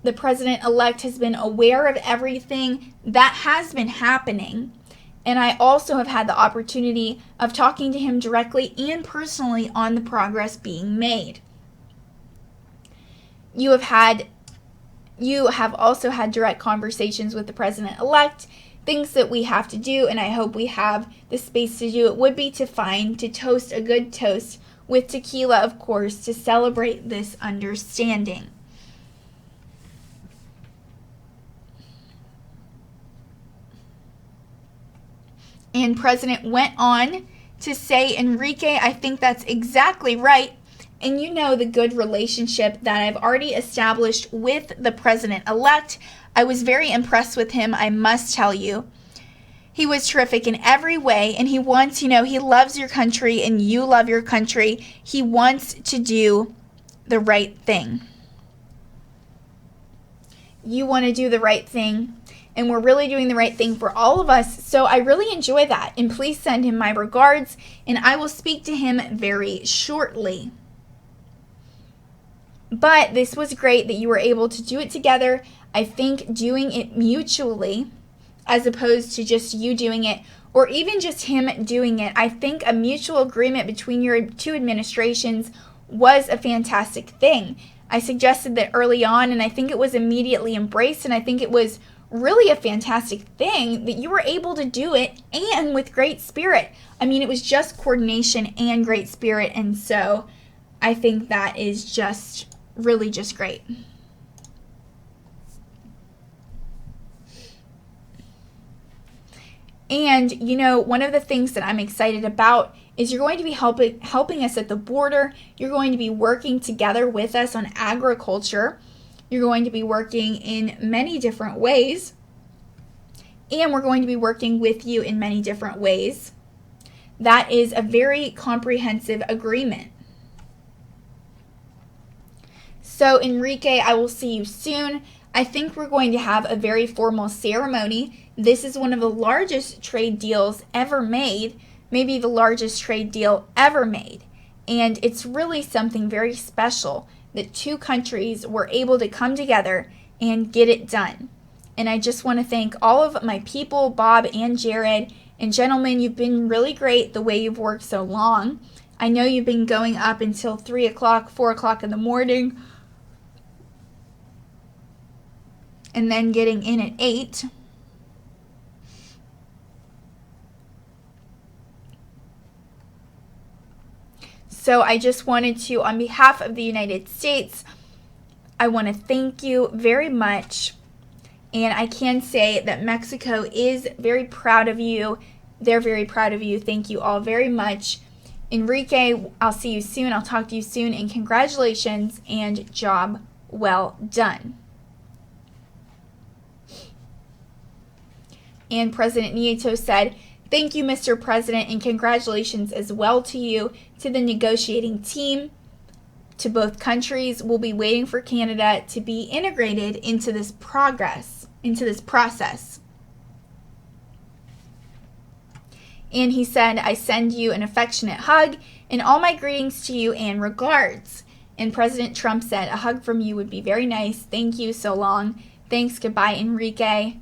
The President-elect has been aware of everything that has been happening, and I also have had the opportunity of talking to him directly and personally on the progress being made. You have also had direct conversations with the President-elect, things that we have to do, and I hope we have the space to do it would be to toast a good toast with tequila, of course, to celebrate this understanding. And President went on to say, Enrique, I think that's exactly right. And you know the good relationship that I've already established with the president-elect. I was very impressed with him, I must tell you. He was terrific in every way, and he wants, he loves your country and you love your country. He wants to do the right thing. You want to do the right thing, and we're really doing the right thing for all of us. So I really enjoy that, and please send him my regards, and I will speak to him very shortly. But this was great that you were able to do it together. I think doing it mutually, as opposed to just you doing it, or even just him doing it, I think a mutual agreement between your two administrations was a fantastic thing. I suggested that early on, and I think it was immediately embraced, and I think it was really a fantastic thing that you were able to do it, and with great spirit. I mean, it was just coordination and great spirit, and so I think that is just really just great. And, one of the things that I'm excited about is you're going to be helping us at the border. You're going to be working together with us on agriculture. You're going to be working in many different ways. And we're going to be working with you in many different ways. That is a very comprehensive agreement. So, Enrique, I will see you soon. I think we're going to have a very formal ceremony. This is one of the largest trade deals ever made, maybe the largest trade deal ever made. And it's really something very special that two countries were able to come together and get it done. And I just want to thank all of my people, Bob and Jared. And gentlemen, you've been really great the way you've worked so long. I know you've been going up until 3 o'clock, 4 o'clock in the morning, and then getting in at 8. So I just wanted to, on behalf of the United States, I want to thank you very much. And I can say that Mexico is very proud of you. They're very proud of you. Thank you all very much. Enrique, I'll see you soon. I'll talk to you soon. And congratulations and job well done. And President Nieto said, thank you, Mr. President, and congratulations as well to you, to the negotiating team, to both countries. We'll be waiting for Canada to be integrated into this process. And he said, I send you an affectionate hug and all my greetings to you and regards. And President Trump said, a hug from you would be very nice. Thank you, so long. Thanks, goodbye, Enrique.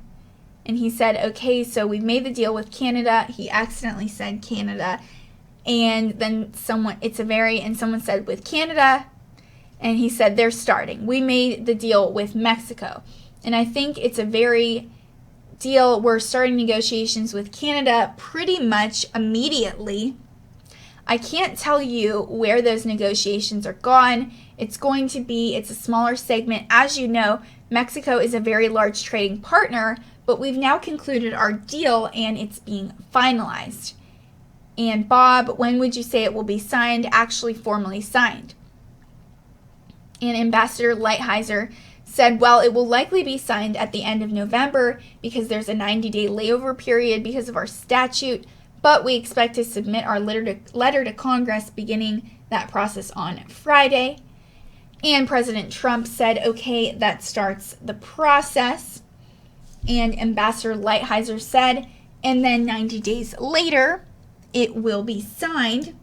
And he said, okay, so we've made the deal with Canada. He accidentally said Canada. And then someone said with Canada. And he said, they're starting. We made the deal with Mexico. And I think it's a very deal. We're starting negotiations with Canada pretty much immediately. I can't tell you where those negotiations are gone. It's a smaller segment. As you know, Mexico is a very large trading partner, but we've now concluded our deal and it's being finalized. And Bob, when would you say it will be signed, actually formally signed? And Ambassador Lighthizer said, well, it will likely be signed at the end of November because there's a 90-day layover period because of our statute, but we expect to submit our letter to Congress beginning that process on Friday. And President Trump said, okay, that starts the process. And Ambassador Lighthizer said, and then 90 days later, it will be signed.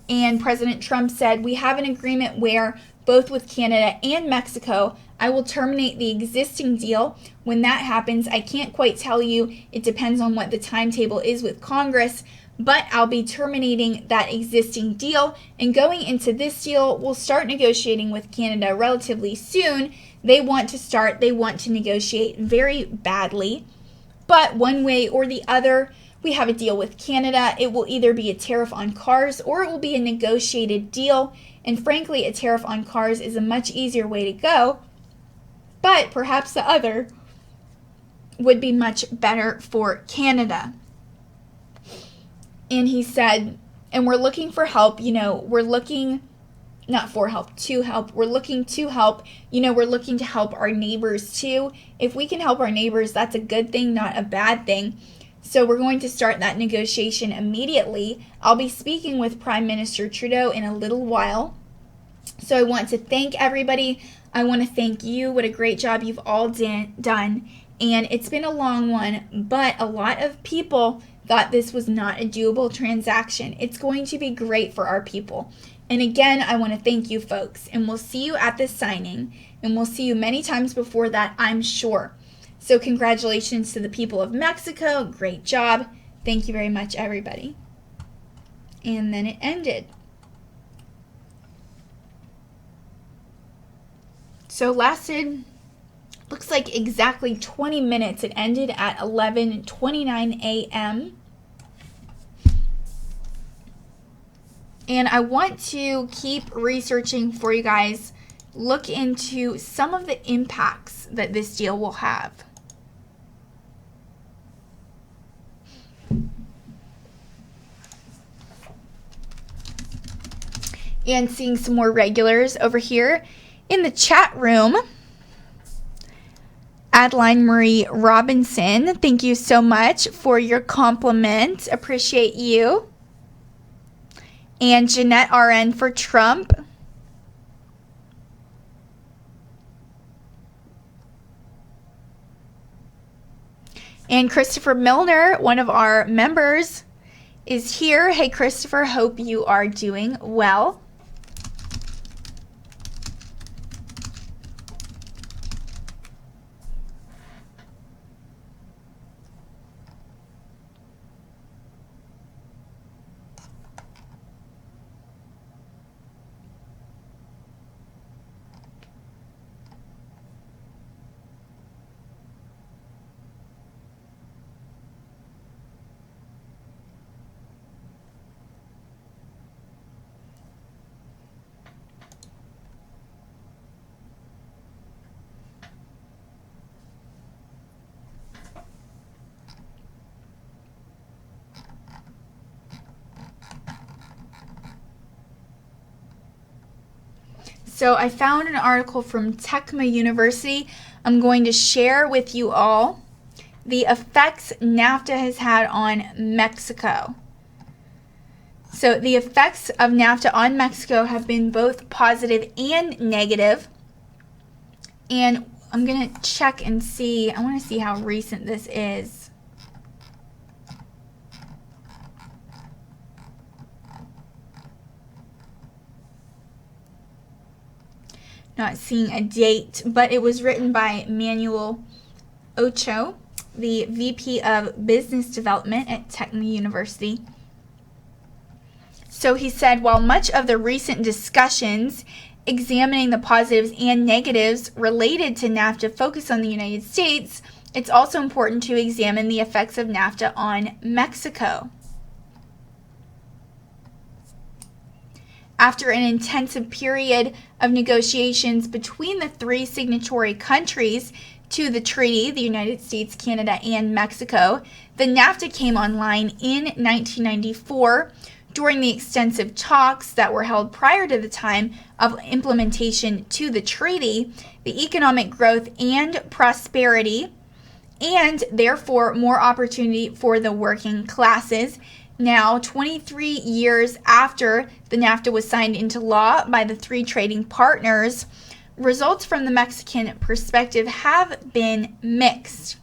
And President Trump said, we have an agreement where both with Canada and Mexico, I will terminate the existing deal. When that happens, I can't quite tell you. It depends on what the timetable is with Congress, but I'll be terminating that existing deal. And going into this deal, we'll start negotiating with Canada relatively soon. They want to negotiate very badly. But one way or the other, we have a deal with Canada. It will either be a tariff on cars or it will be a negotiated deal. And frankly, a tariff on cars is a much easier way to go. But perhaps the other would be much better for Canada. And he said, and we're looking for help. We're looking not for help, to help. We're looking to help. We're looking to help our neighbors too. If we can help our neighbors, that's a good thing, not a bad thing. So we're going to start that negotiation immediately. I'll be speaking with Prime Minister Trudeau in a little while. So I want to thank everybody. I want to thank you. What a great job you've all done. And it's been a long one, but a lot of people thought this was not a doable transaction. It's going to be great for our people. And again, I want to thank you folks. And we'll see you at the signing. And we'll see you many times before that, I'm sure. So congratulations to the people of Mexico. Great job. Thank you very much, everybody. And then it ended. So lasted, looks like exactly 20 minutes. It ended at 11:29 a.m. And I want to keep researching for you guys, look into some of the impacts that this deal will have. And seeing some more regulars over here in the chat room. Adeline Marie Robinson, thank you so much for your compliment. Appreciate you. And Jeanette RN for Trump. And Christopher Milner, one of our members, is here. Hey, Christopher, hope you are doing well. So I found an article from Tecma University. I'm going to share with you all the effects NAFTA has had on Mexico. So the effects of NAFTA on Mexico have been both positive and negative. And I'm going to check and see. I want to see how recent this is. Not seeing a date, but it was written by Manuel Ocho, the VP of Business Development at Tecma University. So he said, while much of the recent discussions examining the positives and negatives related to NAFTA focus on the United States, it's also important to examine the effects of NAFTA on Mexico. After an intensive period of negotiations between the three signatory countries to the treaty, the United States, Canada, and Mexico, the NAFTA came online in 1994 during the extensive talks that were held prior to the time of implementation to the treaty. The economic growth and prosperity, and therefore more opportunity for the working classes. Now, 23 years after the NAFTA was signed into law by the three trading partners, results from the Mexican perspective have been mixed.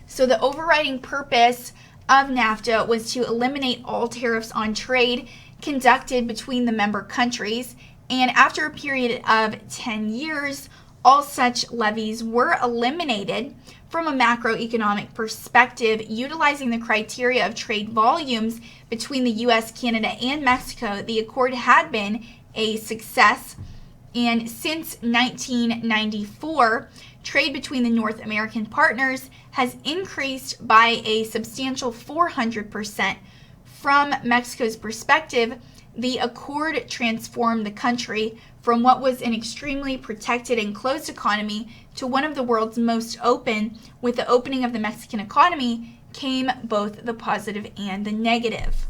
So the overriding purpose of NAFTA was to eliminate all tariffs on trade conducted between the member countries, and after a period of 10 years, all such levies were eliminated. From a macroeconomic perspective, utilizing the criteria of trade volumes between the U.S., Canada, and Mexico, the accord had been a success And since 1994, trade between the North American partners has increased by a substantial 400%. From Mexico's perspective, the accord transformed the country from what was an extremely protected and closed economy to one of the world's most open. With the opening of the Mexican economy came both the positive and the negative.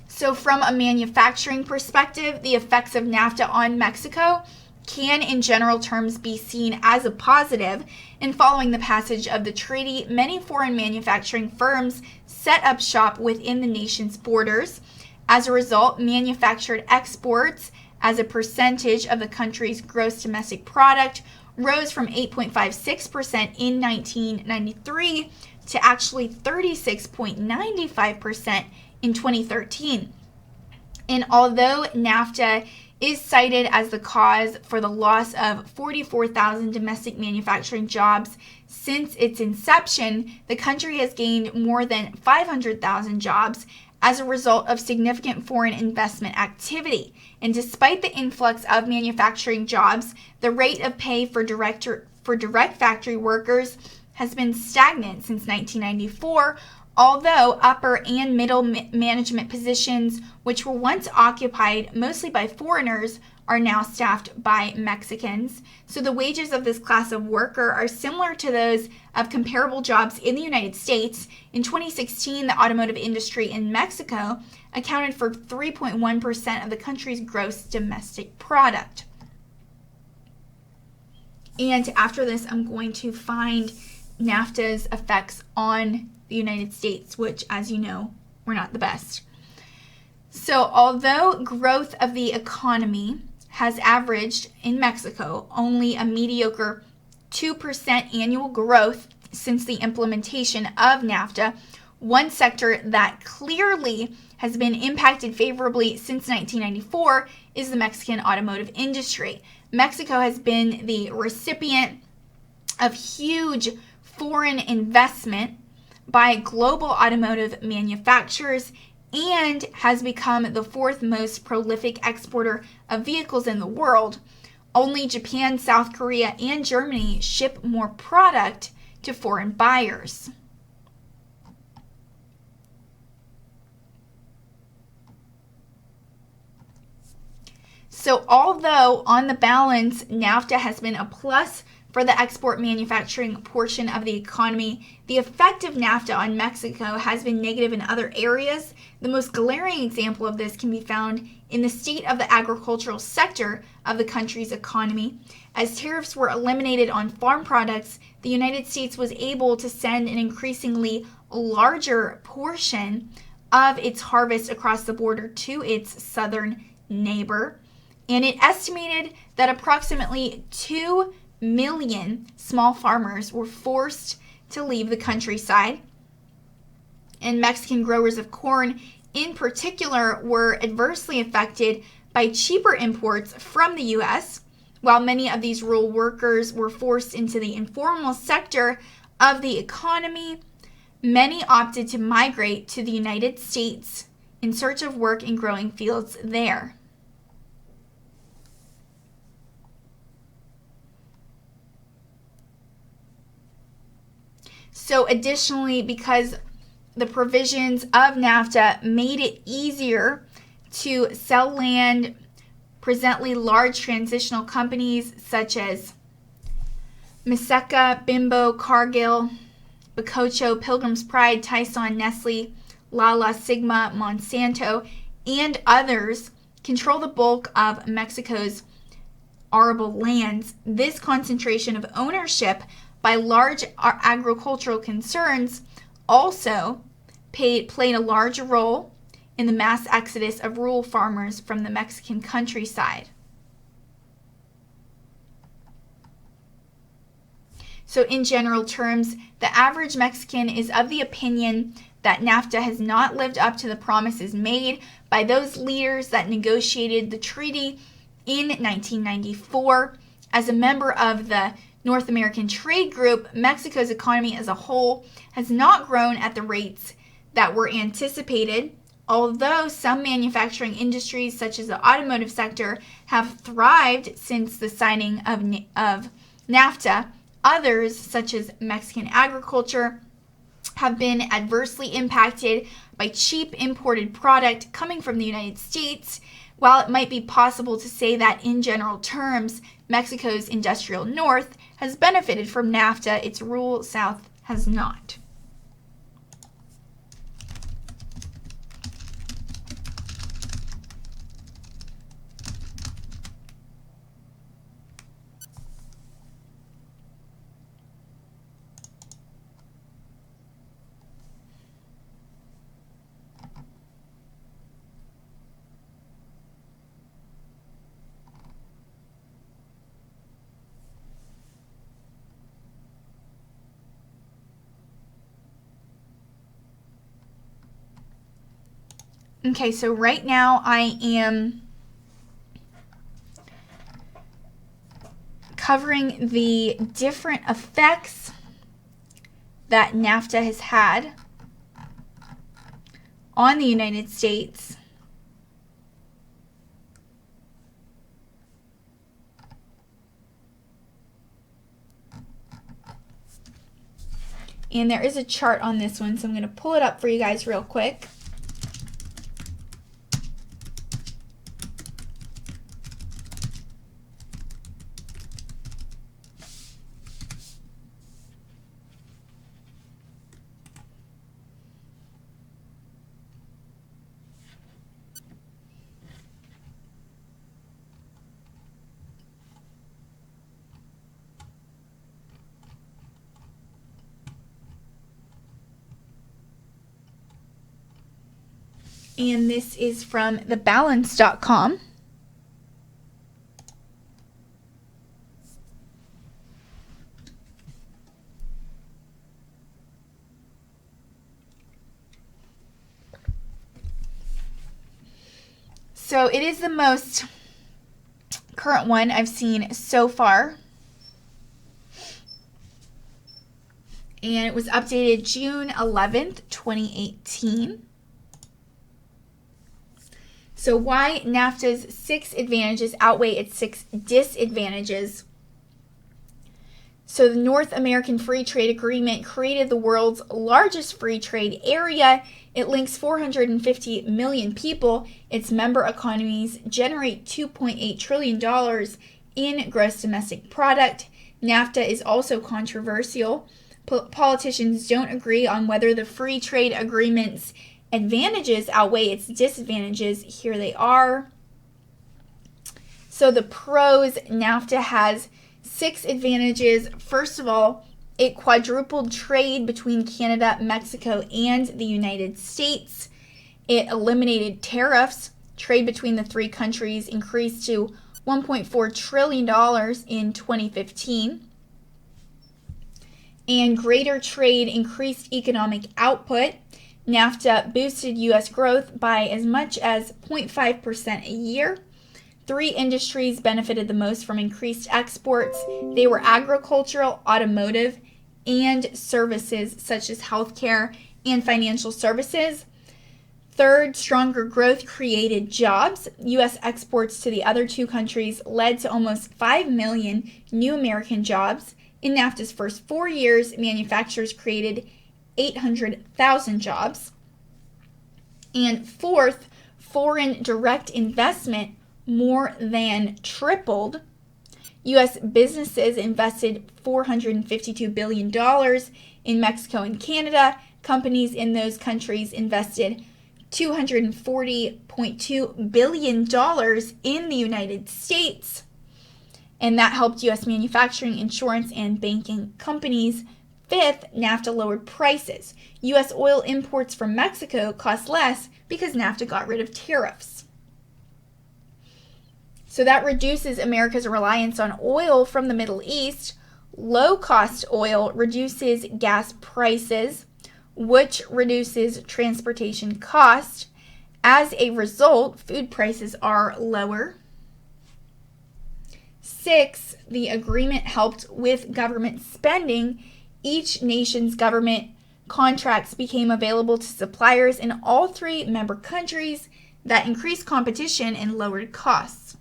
So from a manufacturing perspective, the effects of NAFTA on Mexico can in general terms be seen as a positive. And following the passage of the treaty, many foreign manufacturing firms set up shop within the nation's borders. As a result, manufactured exports as a percentage of the country's gross domestic product rose from 8.56% in 1993 to actually 36.95% in 2013. And although NAFTA is cited as the cause for the loss of 44,000 domestic manufacturing jobs since its inception, the country has gained more than 500,000 jobs as a result of significant foreign investment activity. And despite the influx of manufacturing jobs, the rate of pay for direct factory workers has been stagnant since 1994, although upper and middle management positions, which were once occupied mostly by foreigners, are now staffed by Mexicans. So the wages of this class of worker are similar to those of comparable jobs in the United States. In 2016, the automotive industry in Mexico accounted for 3.1% of the country's gross domestic product. And after this, I'm going to find NAFTA's effects on the United States, which, as you know, were not the best. So although growth of the economy has averaged in Mexico only a mediocre 2% annual growth since the implementation of NAFTA, one sector that clearly has been impacted favorably since 1994 is the Mexican automotive industry. Mexico has been the recipient of huge foreign investment by global automotive manufacturers and has become the fourth most prolific exporter of vehicles in the world. Only Japan, South Korea, and Germany ship more product to foreign buyers. So although on the balance, NAFTA has been a plus for the export manufacturing portion of the economy, the effect of NAFTA on Mexico has been negative in other areas. The most glaring example of this can be found in the state of the agricultural sector of the country's economy. As tariffs were eliminated on farm products, the United States was able to send an increasingly larger portion of its harvest across the border to its southern neighbor. And it estimated that approximately 2 million small farmers were forced to leave the countryside. And Mexican growers of corn in particular were adversely affected by cheaper imports from the U.S., while many of these rural workers were forced into the informal sector of the economy. Many opted to migrate to the United States in search of work in growing fields there. So additionally, because the provisions of NAFTA made it easier to sell land, presently large transitional companies such as Meseka, Bimbo, Cargill, Bacocho, Pilgrim's Pride, Tyson, Nestle, Lala, Sigma, Monsanto, and others control the bulk of Mexico's arable lands. This concentration of ownership by large agricultural concerns also played a large role in the mass exodus of rural farmers from the Mexican countryside. So in general terms, the average Mexican is of the opinion that NAFTA has not lived up to the promises made by those leaders that negotiated the treaty in 1994. As a member of the North American Trade Group, Mexico's economy as a whole has not grown at the rates that were anticipated. Although some manufacturing industries, such as the automotive sector, have thrived since the signing of NAFTA, others, such as Mexican agriculture, have been adversely impacted by cheap imported product coming from the United States. While it might be possible to say that in general terms, Mexico's industrial north has benefited from NAFTA, its rural south has not. Okay, so right now I am covering the different effects that NAFTA has had on the United States. And there is a chart on this one, so I'm going to pull it up for you guys real quick. And this is from thebalance.com. So it is the most current one I've seen so far. And it was updated June 11th, 2018. So why NAFTA's 6 advantages outweigh its 6 disadvantages. So the North American Free Trade Agreement created the world's largest free trade area. It links 450 million people. Its member economies generate $2.8 trillion in gross domestic product. NAFTA is also controversial. Politicians don't agree on whether the free trade agreement's advantages outweigh its disadvantages. Here they are. So the pros, NAFTA has 6 advantages. First of all, it quadrupled trade between Canada, Mexico, and the United States. It eliminated tariffs. Trade between the 3 countries increased to $1.4 trillion in 2015. And greater trade increased economic output. NAFTA boosted U.S. growth by as much as 0.5% a year. 3 industries benefited the most from increased exports. They were agricultural, automotive, and services such as healthcare and financial services. Third, stronger growth created jobs. U.S. exports to the other 2 countries led to almost 5 million new American jobs. In NAFTA's first 4 years, manufacturers created 800,000 jobs. And fourth, foreign direct investment more than tripled. U.S. businesses invested $452 billion in Mexico and Canada. Companies in those countries invested $240.2 billion in the United States. And that helped U.S. manufacturing, insurance, and banking companies. Fifth, NAFTA lowered prices. U.S. oil imports from Mexico cost less because NAFTA got rid of tariffs. So that reduces America's reliance on oil from the Middle East. Low-cost oil reduces gas prices, which reduces transportation cost. As a result, food prices are lower. 6, the agreement helped with government spending. Each nation's government contracts became available to suppliers in all 3 member countries that increased competition and lowered costs.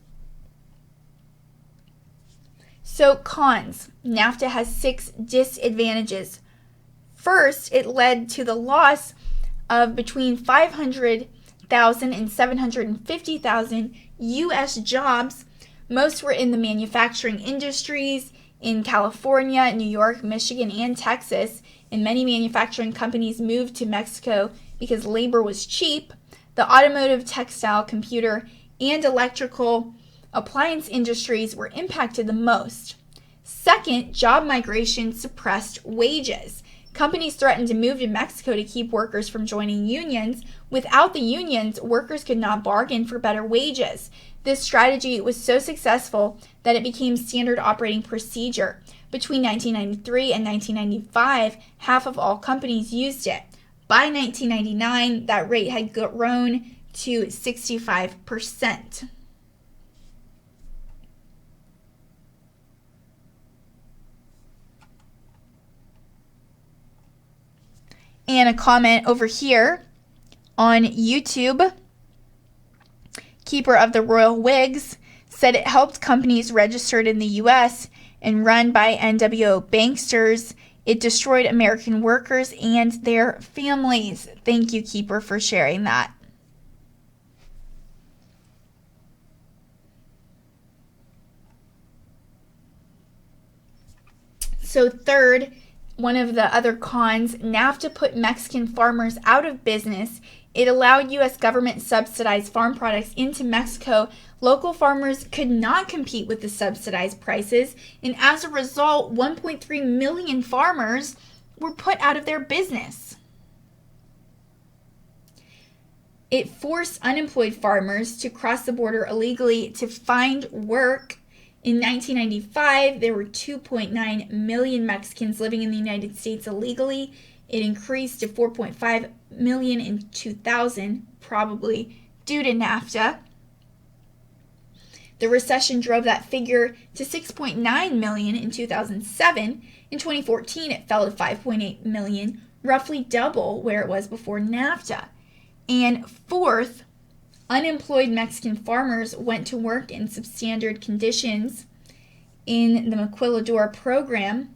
So cons. NAFTA has 6 disadvantages. First, it led to the loss of between 500,000 and 750,000 U.S. jobs. Most were in the manufacturing industries in California, New York, Michigan, and Texas, and many manufacturing companies moved to Mexico because labor was cheap. The automotive, textile, computer, and electrical appliance industries were impacted the most. Second, job migration suppressed wages. Companies threatened to move to Mexico to keep workers from joining unions. Without the unions, workers could not bargain for better wages. This strategy was so successful that it became standard operating procedure. Between 1993 and 1995, half of all companies used it. By 1999, that rate had grown to 65%. And a comment over here on YouTube, Keeper of the Royal Wigs said it helped companies registered in the U.S. and run by NWO banksters. It destroyed American workers and their families. Thank you, Keeper, for sharing that. So third, one of the other cons, NAFTA put Mexican farmers out of business. It allowed U.S. government subsidized farm products into Mexico. Local farmers could not compete with the subsidized prices, and as a result, 1.3 million farmers were put out of their business. It forced unemployed farmers to cross the border illegally to find work. In 1995, there were 2.9 million Mexicans living in the United States illegally. It increased to 4.5 million in 2000, probably due to NAFTA. The recession drove that figure to 6.9 million in 2007. In 2014, it fell to 5.8 million, roughly double where it was before NAFTA. And fourth, unemployed Mexican farmers went to work in substandard conditions in the Maquiladora program.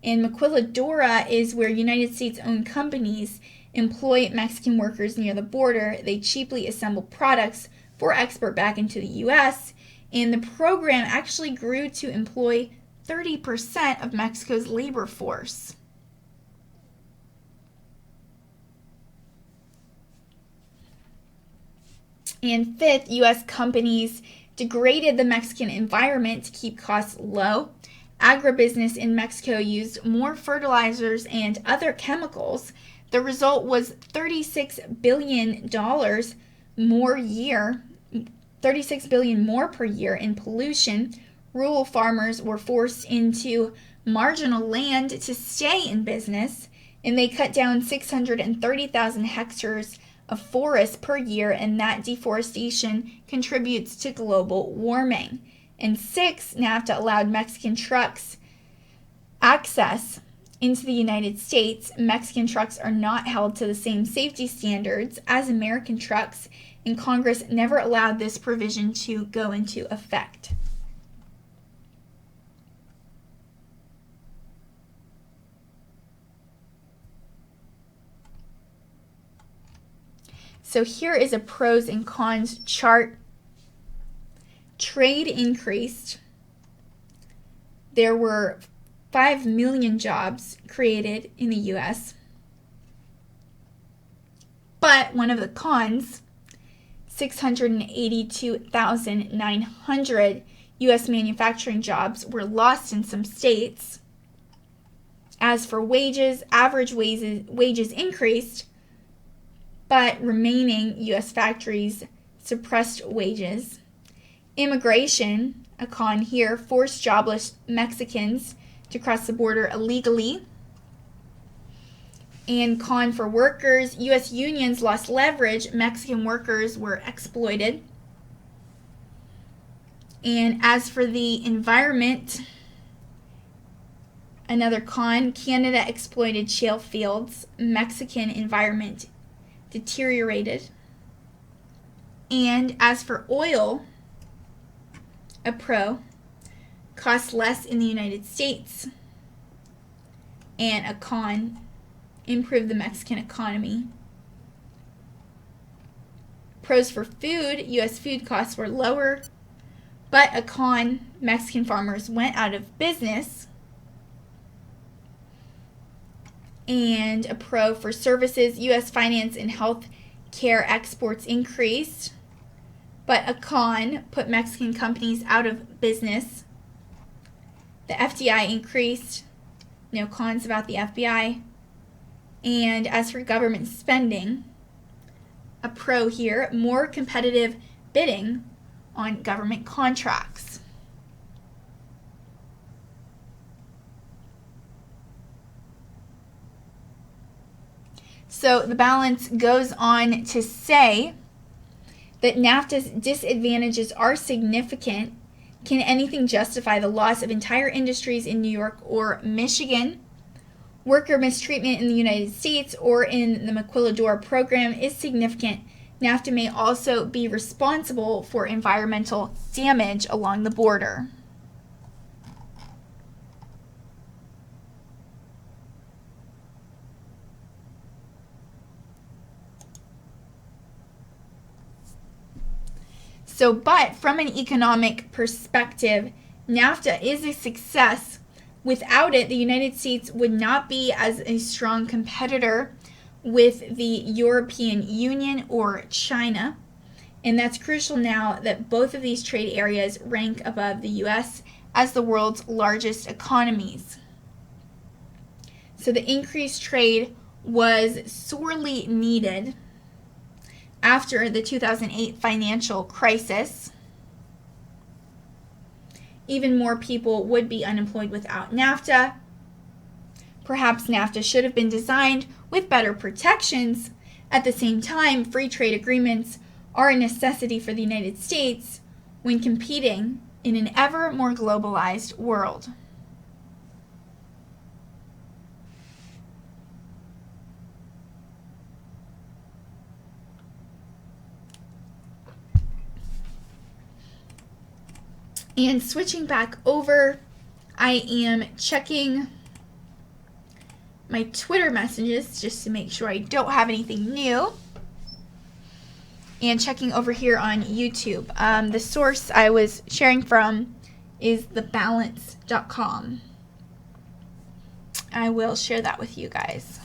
And Maquiladora is where United States-owned companies employ Mexican workers near the border. They cheaply assemble products for export back into the U.S., and the program actually grew to employ 30% of Mexico's labor force. And fifth, U.S. companies degraded the Mexican environment to keep costs low. Agribusiness in Mexico used more fertilizers and other chemicals. The result was $36 billion more per year in pollution. Rural farmers were forced into marginal land to stay in business, and they cut down 630,000 hectares of forest per year, and that deforestation contributes to global warming. And 6, NAFTA allowed Mexican trucks access into the United States. Mexican trucks are not held to the same safety standards as American trucks, and Congress never allowed this provision to go into effect. So here is a pros and cons chart. Trade increased. There were 5 million jobs created in the U.S. But one of the cons, 682,900 U.S. manufacturing jobs were lost in some states. As for wages, average wages increased, but remaining U.S. factories suppressed wages. Immigration, a con here, forced jobless Mexicans to cross the border illegally. And con for workers, U.S. unions lost leverage. Mexican workers were exploited. And as for the environment, Another con, Canada exploited shale fields, Mexican environment deteriorated. And as for oil, a pro, costs less in the United States. And a con, improved the Mexican economy. Pros for food, U.S. food costs were lower, but a con, Mexican farmers went out of business. And a pro for services, U.S. finance and health care exports increased, but a con, put Mexican companies out of business. The FDI increased, no cons about the FBI. And as for government spending, a pro here, more competitive bidding on government contracts. So the balance goes on to say that NAFTA's disadvantages are significant. Can anything justify the loss of entire industries in New York or Michigan? Worker mistreatment in the United States or in the Maquiladora program is significant. NAFTA may also be responsible for environmental damage along the border. So, but from an economic perspective, NAFTA is a success. Without it, the United States would not be as a strong competitor with the European Union or China. And that's crucial now that both of these trade areas rank above the U.S. as the world's largest economies. So the increased trade was sorely needed after the 2008 financial crisis. Even more people would be unemployed without NAFTA. Perhaps NAFTA should have been designed with better protections. At the same time, free trade agreements are a necessity for the United States when competing in an ever more globalized world. And switching back over, I am checking my Twitter messages just to make sure I don't have anything new. And checking over here on YouTube. The source I was sharing from is thebalance.com. I will share that with you guys.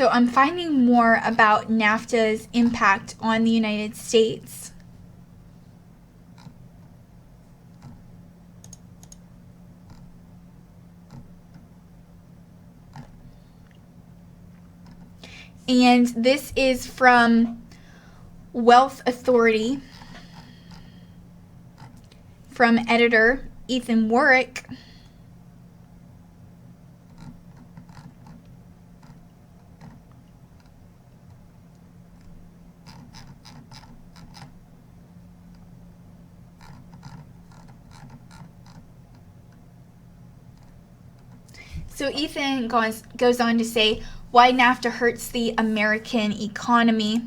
So I'm finding more about NAFTA's impact on the United States. And this is from Wealth Authority, from editor Ethan Warwick. So Ethan goes on to say why NAFTA hurts the American economy.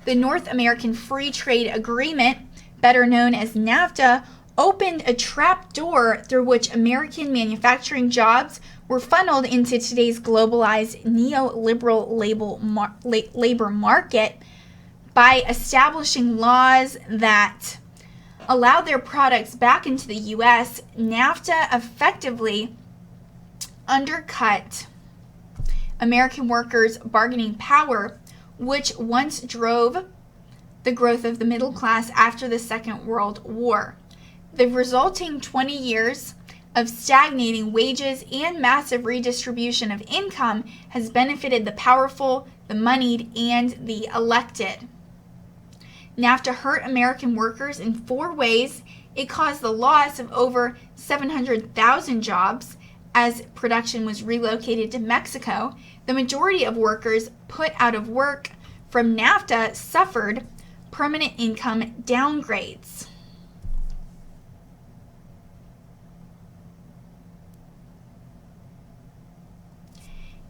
The North American Free Trade Agreement, better known as NAFTA, opened a trap door through which American manufacturing jobs were funneled into today's globalized neoliberal labor market. by establishing laws that allowed their products back into the U.S., NAFTA effectively undercut American workers' bargaining power, which once drove the growth of the middle class after the Second World War. The resulting 20 years of stagnating wages and massive redistribution of income has benefited the powerful, the moneyed, and the elected. NAFTA hurt American workers in 4 ways. It caused the loss of over 700,000 jobs as production was relocated to Mexico. The majority of workers put out of work from NAFTA suffered permanent income downgrades.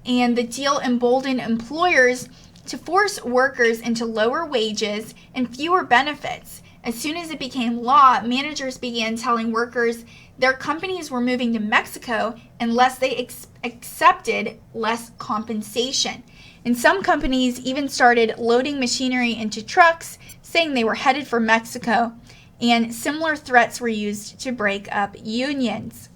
And the deal emboldened employers to force workers into lower wages and fewer benefits. As soon as it became law, managers began telling workers their companies were moving to Mexico unless they accepted less compensation. And some companies even started loading machinery into trucks, saying they were headed for Mexico, and similar threats were used to break up unions.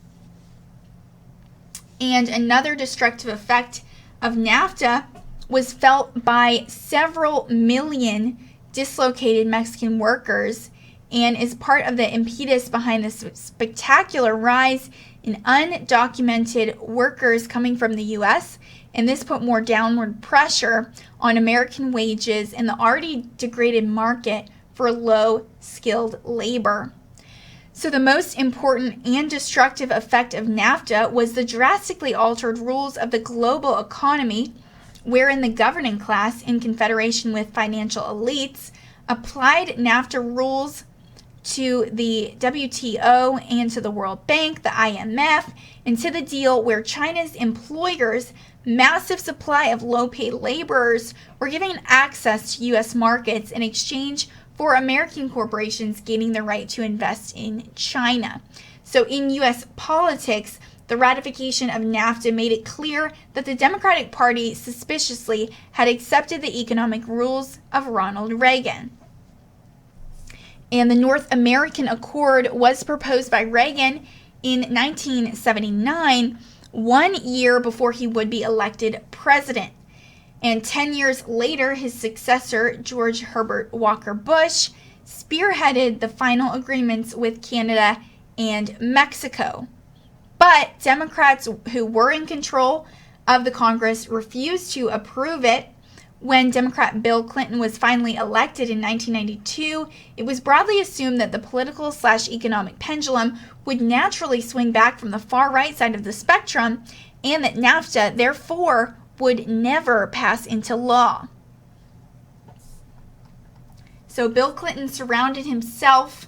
And another destructive effect of NAFTA was felt by several million dislocated Mexican workers and is part of the impetus behind this spectacular rise in undocumented workers coming from the U.S., and this put more downward pressure on American wages in the already degraded market for low-skilled labor. So the most important and destructive effect of NAFTA was the drastically altered rules of the global economy, wherein the governing class, in confederation with financial elites, applied NAFTA rules to the WTO and to the World Bank, the IMF, and to the deal where China's employers' massive supply of low-paid laborers were given access to U.S. markets in exchange for American corporations gaining the right to invest in China. So in U.S. politics, the ratification of NAFTA made it clear that the Democratic Party suspiciously had accepted the economic rules of Ronald Reagan. And the North American Accord was proposed by Reagan in 1979, 1 year before he would be elected president. And 10 years later, his successor, George Herbert Walker Bush, spearheaded the final agreements with Canada and Mexico. But Democrats who were in control of the Congress refused to approve it. When Democrat Bill Clinton was finally elected in 1992, it was broadly assumed that the political/economic pendulum would naturally swing back from the far right side of the spectrum, and that NAFTA, therefore, would never pass into law. So Bill Clinton surrounded himself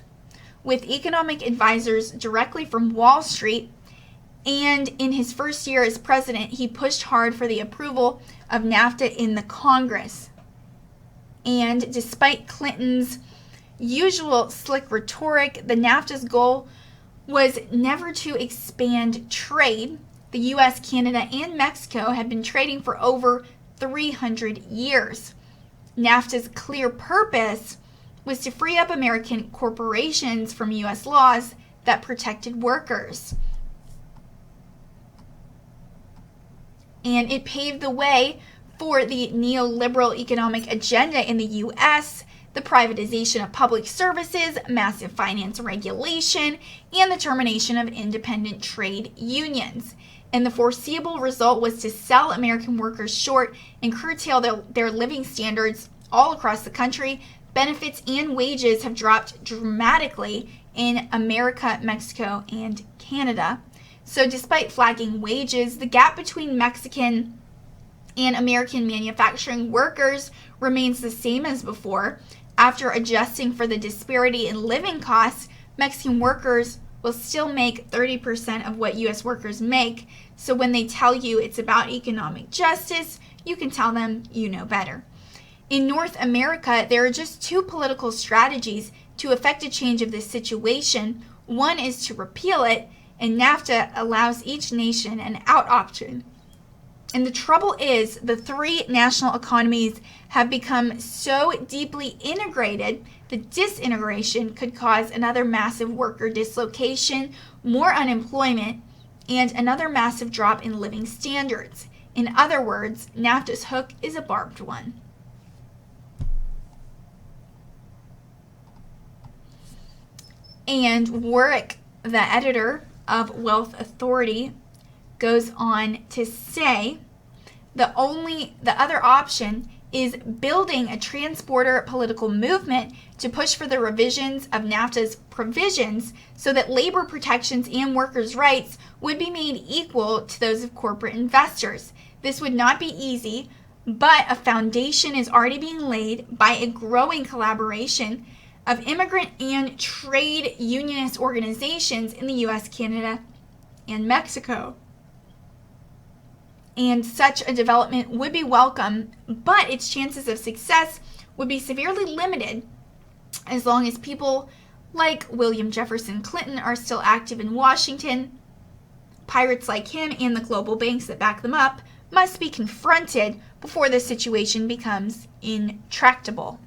with economic advisors directly from Wall Street, and in his first year as president, he pushed hard for the approval of NAFTA in the Congress. And despite Clinton's usual slick rhetoric, the NAFTA's goal was never to expand trade. The U.S., Canada, and Mexico had been trading for over 300 years. NAFTA's clear purpose was to free up American corporations from U.S. laws that protected workers. And it paved the way for the neoliberal economic agenda in the U.S., the privatization of public services, massive finance regulation, and the termination of independent trade unions. And the foreseeable result was to sell American workers short and curtail their living standards all across the country. Benefits and wages have dropped dramatically in America, Mexico, and Canada. So despite flagging wages, the gap between Mexican and American manufacturing workers remains the same as before. After adjusting for the disparity in living costs, Mexican workers will still make 30% of what U.S. workers make. So when they tell you it's about economic justice, you can tell them you know better. In North America, there are just 2 political strategies to effect a change of this situation. One is to repeal it, and NAFTA allows each nation an out option. And the trouble is, the three national economies have become so deeply integrated, the disintegration could cause another massive worker dislocation, more unemployment, and another massive drop in living standards. In other words, NAFTA's hook is a barbed one. And Warwick, the editor of Wealth Authority, goes on to say the other option is building a transporter political movement to push for the revisions of NAFTA's provisions so that labor protections and workers' rights would be made equal to those of corporate investors. This would not be easy, but a foundation is already being laid by a growing collaboration of immigrant and trade unionist organizations in the U.S., Canada, and Mexico. And such a development would be welcome, but its chances of success would be severely limited as long as people like William Jefferson Clinton are still active in Washington. Pirates like him and the global banks that back them up must be confronted before the situation becomes intractable.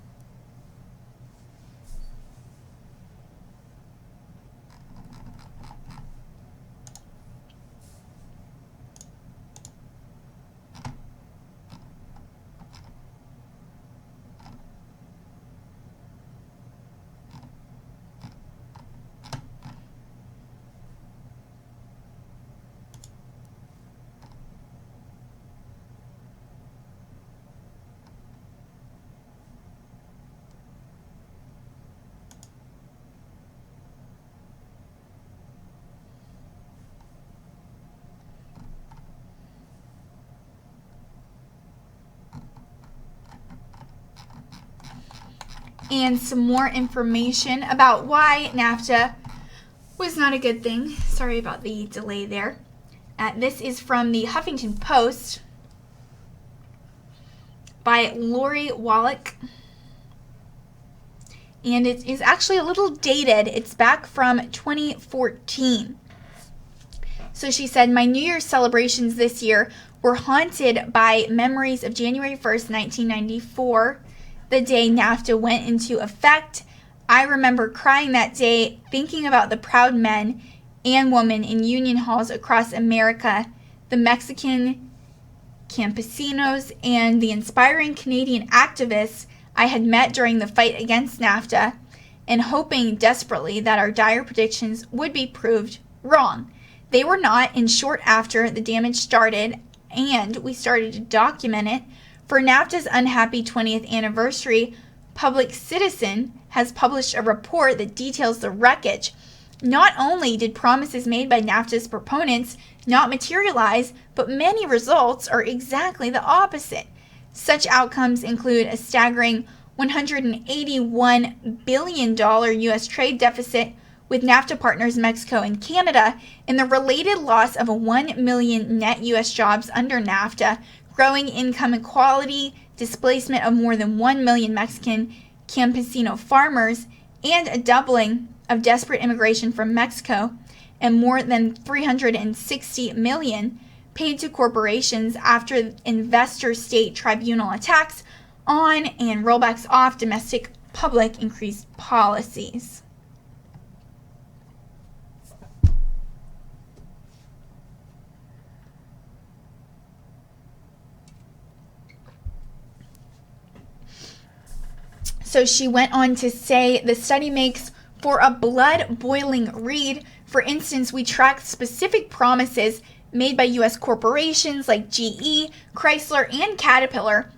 And some more information about why NAFTA was not a good thing. Sorry about the delay there. This is from the Huffington Post by Lori Wallach. And it is actually a little dated. It's back from 2014. So she said, my New Year's celebrations this year were haunted by memories of January 1st, 1994, the day NAFTA went into effect. I remember crying that day, thinking about the proud men and women in union halls across America, the Mexican campesinos, and the inspiring Canadian activists I had met during the fight against NAFTA, and hoping desperately that our dire predictions would be proved wrong. They were not, and short after the damage started and we started to document it, for NAFTA's unhappy 20th anniversary, Public Citizen has published a report that details the wreckage. Not only did promises made by NAFTA's proponents not materialize, but many results are exactly the opposite. Such outcomes include a staggering $181 billion U.S. trade deficit with NAFTA partners Mexico and Canada, and the related loss of 1 million net U.S. jobs under NAFTA, growing income inequality, displacement of more than 1 million Mexican campesino farmers, and a doubling of desperate immigration from Mexico, and more than $360 million paid to corporations after investor state tribunal attacks on and rollbacks off domestic public increased policies. So she went on to say the study makes for a blood-boiling read. For instance, we tracked specific promises made by U.S. corporations like GE, Chrysler, and Caterpillar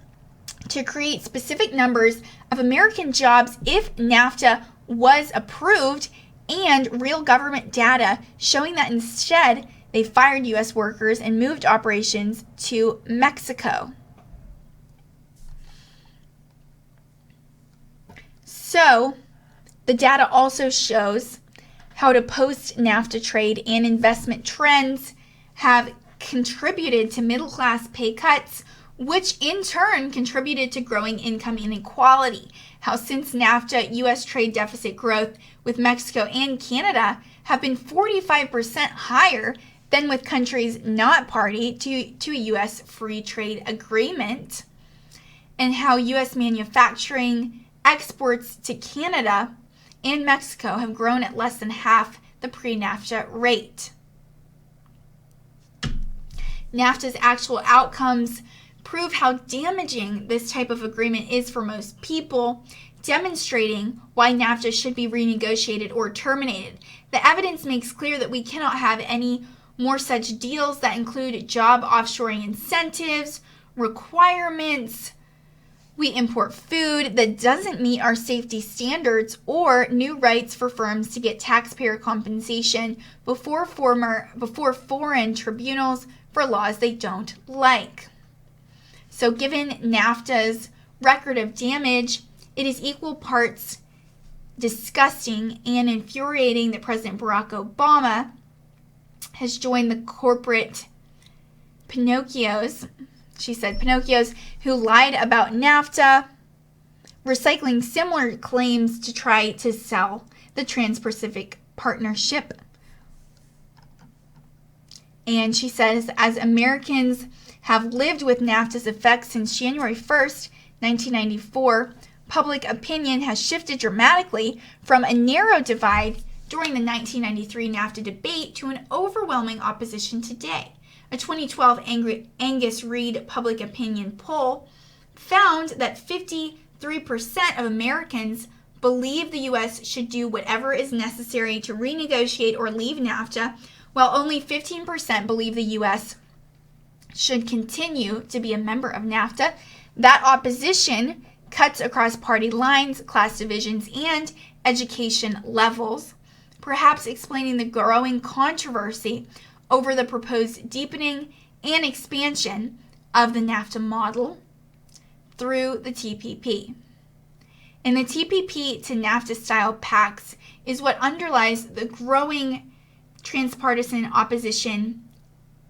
to create specific numbers of American jobs if NAFTA was approved, and real government data showing that instead they fired U.S. workers and moved operations to Mexico. So, the data also shows how the post-NAFTA trade and investment trends have contributed to middle-class pay cuts, which in turn contributed to growing income inequality. How since NAFTA, U.S. trade deficit growth with Mexico and Canada have been 45% higher than with countries not party to a U.S. free trade agreement, and how U.S. manufacturing exports to Canada and Mexico have grown at less than half the pre-NAFTA rate. NAFTA's actual outcomes prove how damaging this type of agreement is for most people, demonstrating why NAFTA should be renegotiated or terminated. The evidence makes clear that we cannot have any more such deals that include job offshoring incentives, requirements. We import food that doesn't meet our safety standards, or new rights for firms to get taxpayer compensation before foreign tribunals for laws they don't like. So given NAFTA's record of damage, it is equal parts disgusting and infuriating that President Barack Obama has joined the corporate Pinocchios, she said, Pinocchios who lied about NAFTA, recycling similar claims to try to sell the Trans-Pacific Partnership. And she says, as Americans have lived with NAFTA's effects since January 1st, 1994, public opinion has shifted dramatically from a narrow divide during the 1993 NAFTA debate to an overwhelming opposition today. A 2012 Angus Reid public opinion poll found that 53% of Americans believe the U.S. should do whatever is necessary to renegotiate or leave NAFTA, while only 15% believe the U.S. should continue to be a member of NAFTA. That opposition cuts across party lines, class divisions, and education levels, perhaps explaining the growing controversy over the proposed deepening and expansion of the NAFTA model through the TPP. And the TPP to NAFTA style pacts is what underlies the growing transpartisan opposition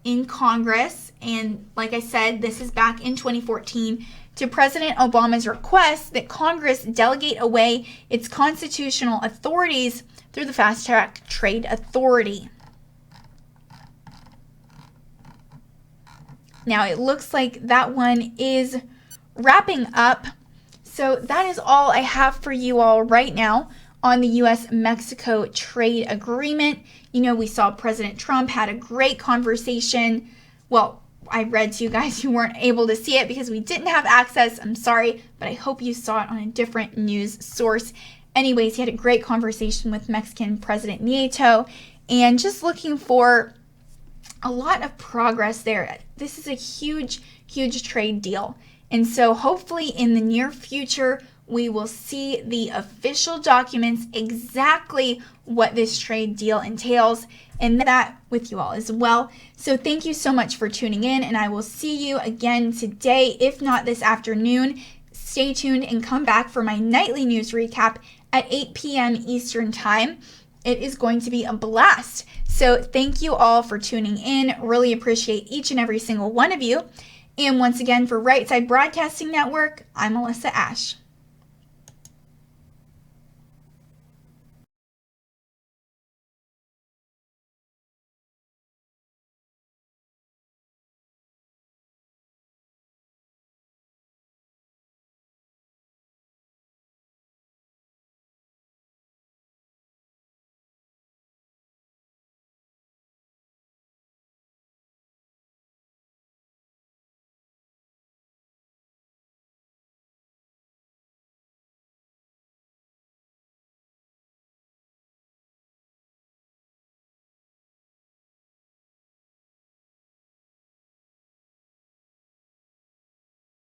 in Congress. And like I said, this is back in 2014 to President Obama's request that Congress delegate away its constitutional authorities through the Fast Track Trade Authority. Now, it looks like that one is wrapping up. So that is all I have for you all right now on the U.S. Mexico trade agreement. You know, we saw President Trump had a great conversation. Well, I read to you guys who weren't able to see it because we didn't have access. I'm sorry, but I hope you saw it on a different news source. Anyways, he had a great conversation with Mexican President Nieto, and just looking for a lot of progress there. This is a huge, huge trade deal. And so hopefully in the near future, we will see the official documents, exactly what this trade deal entails, and that with you all as well. So thank you so much for tuning in, and I will see you again today, if not this afternoon. Stay tuned and come back for my nightly news recap at 8 p.m. Eastern Time. It is going to be a blast. So thank you all for tuning in. Really appreciate each and every single one of you. And once again, for Right Side Broadcasting Network, I'm Alyssa Ashe.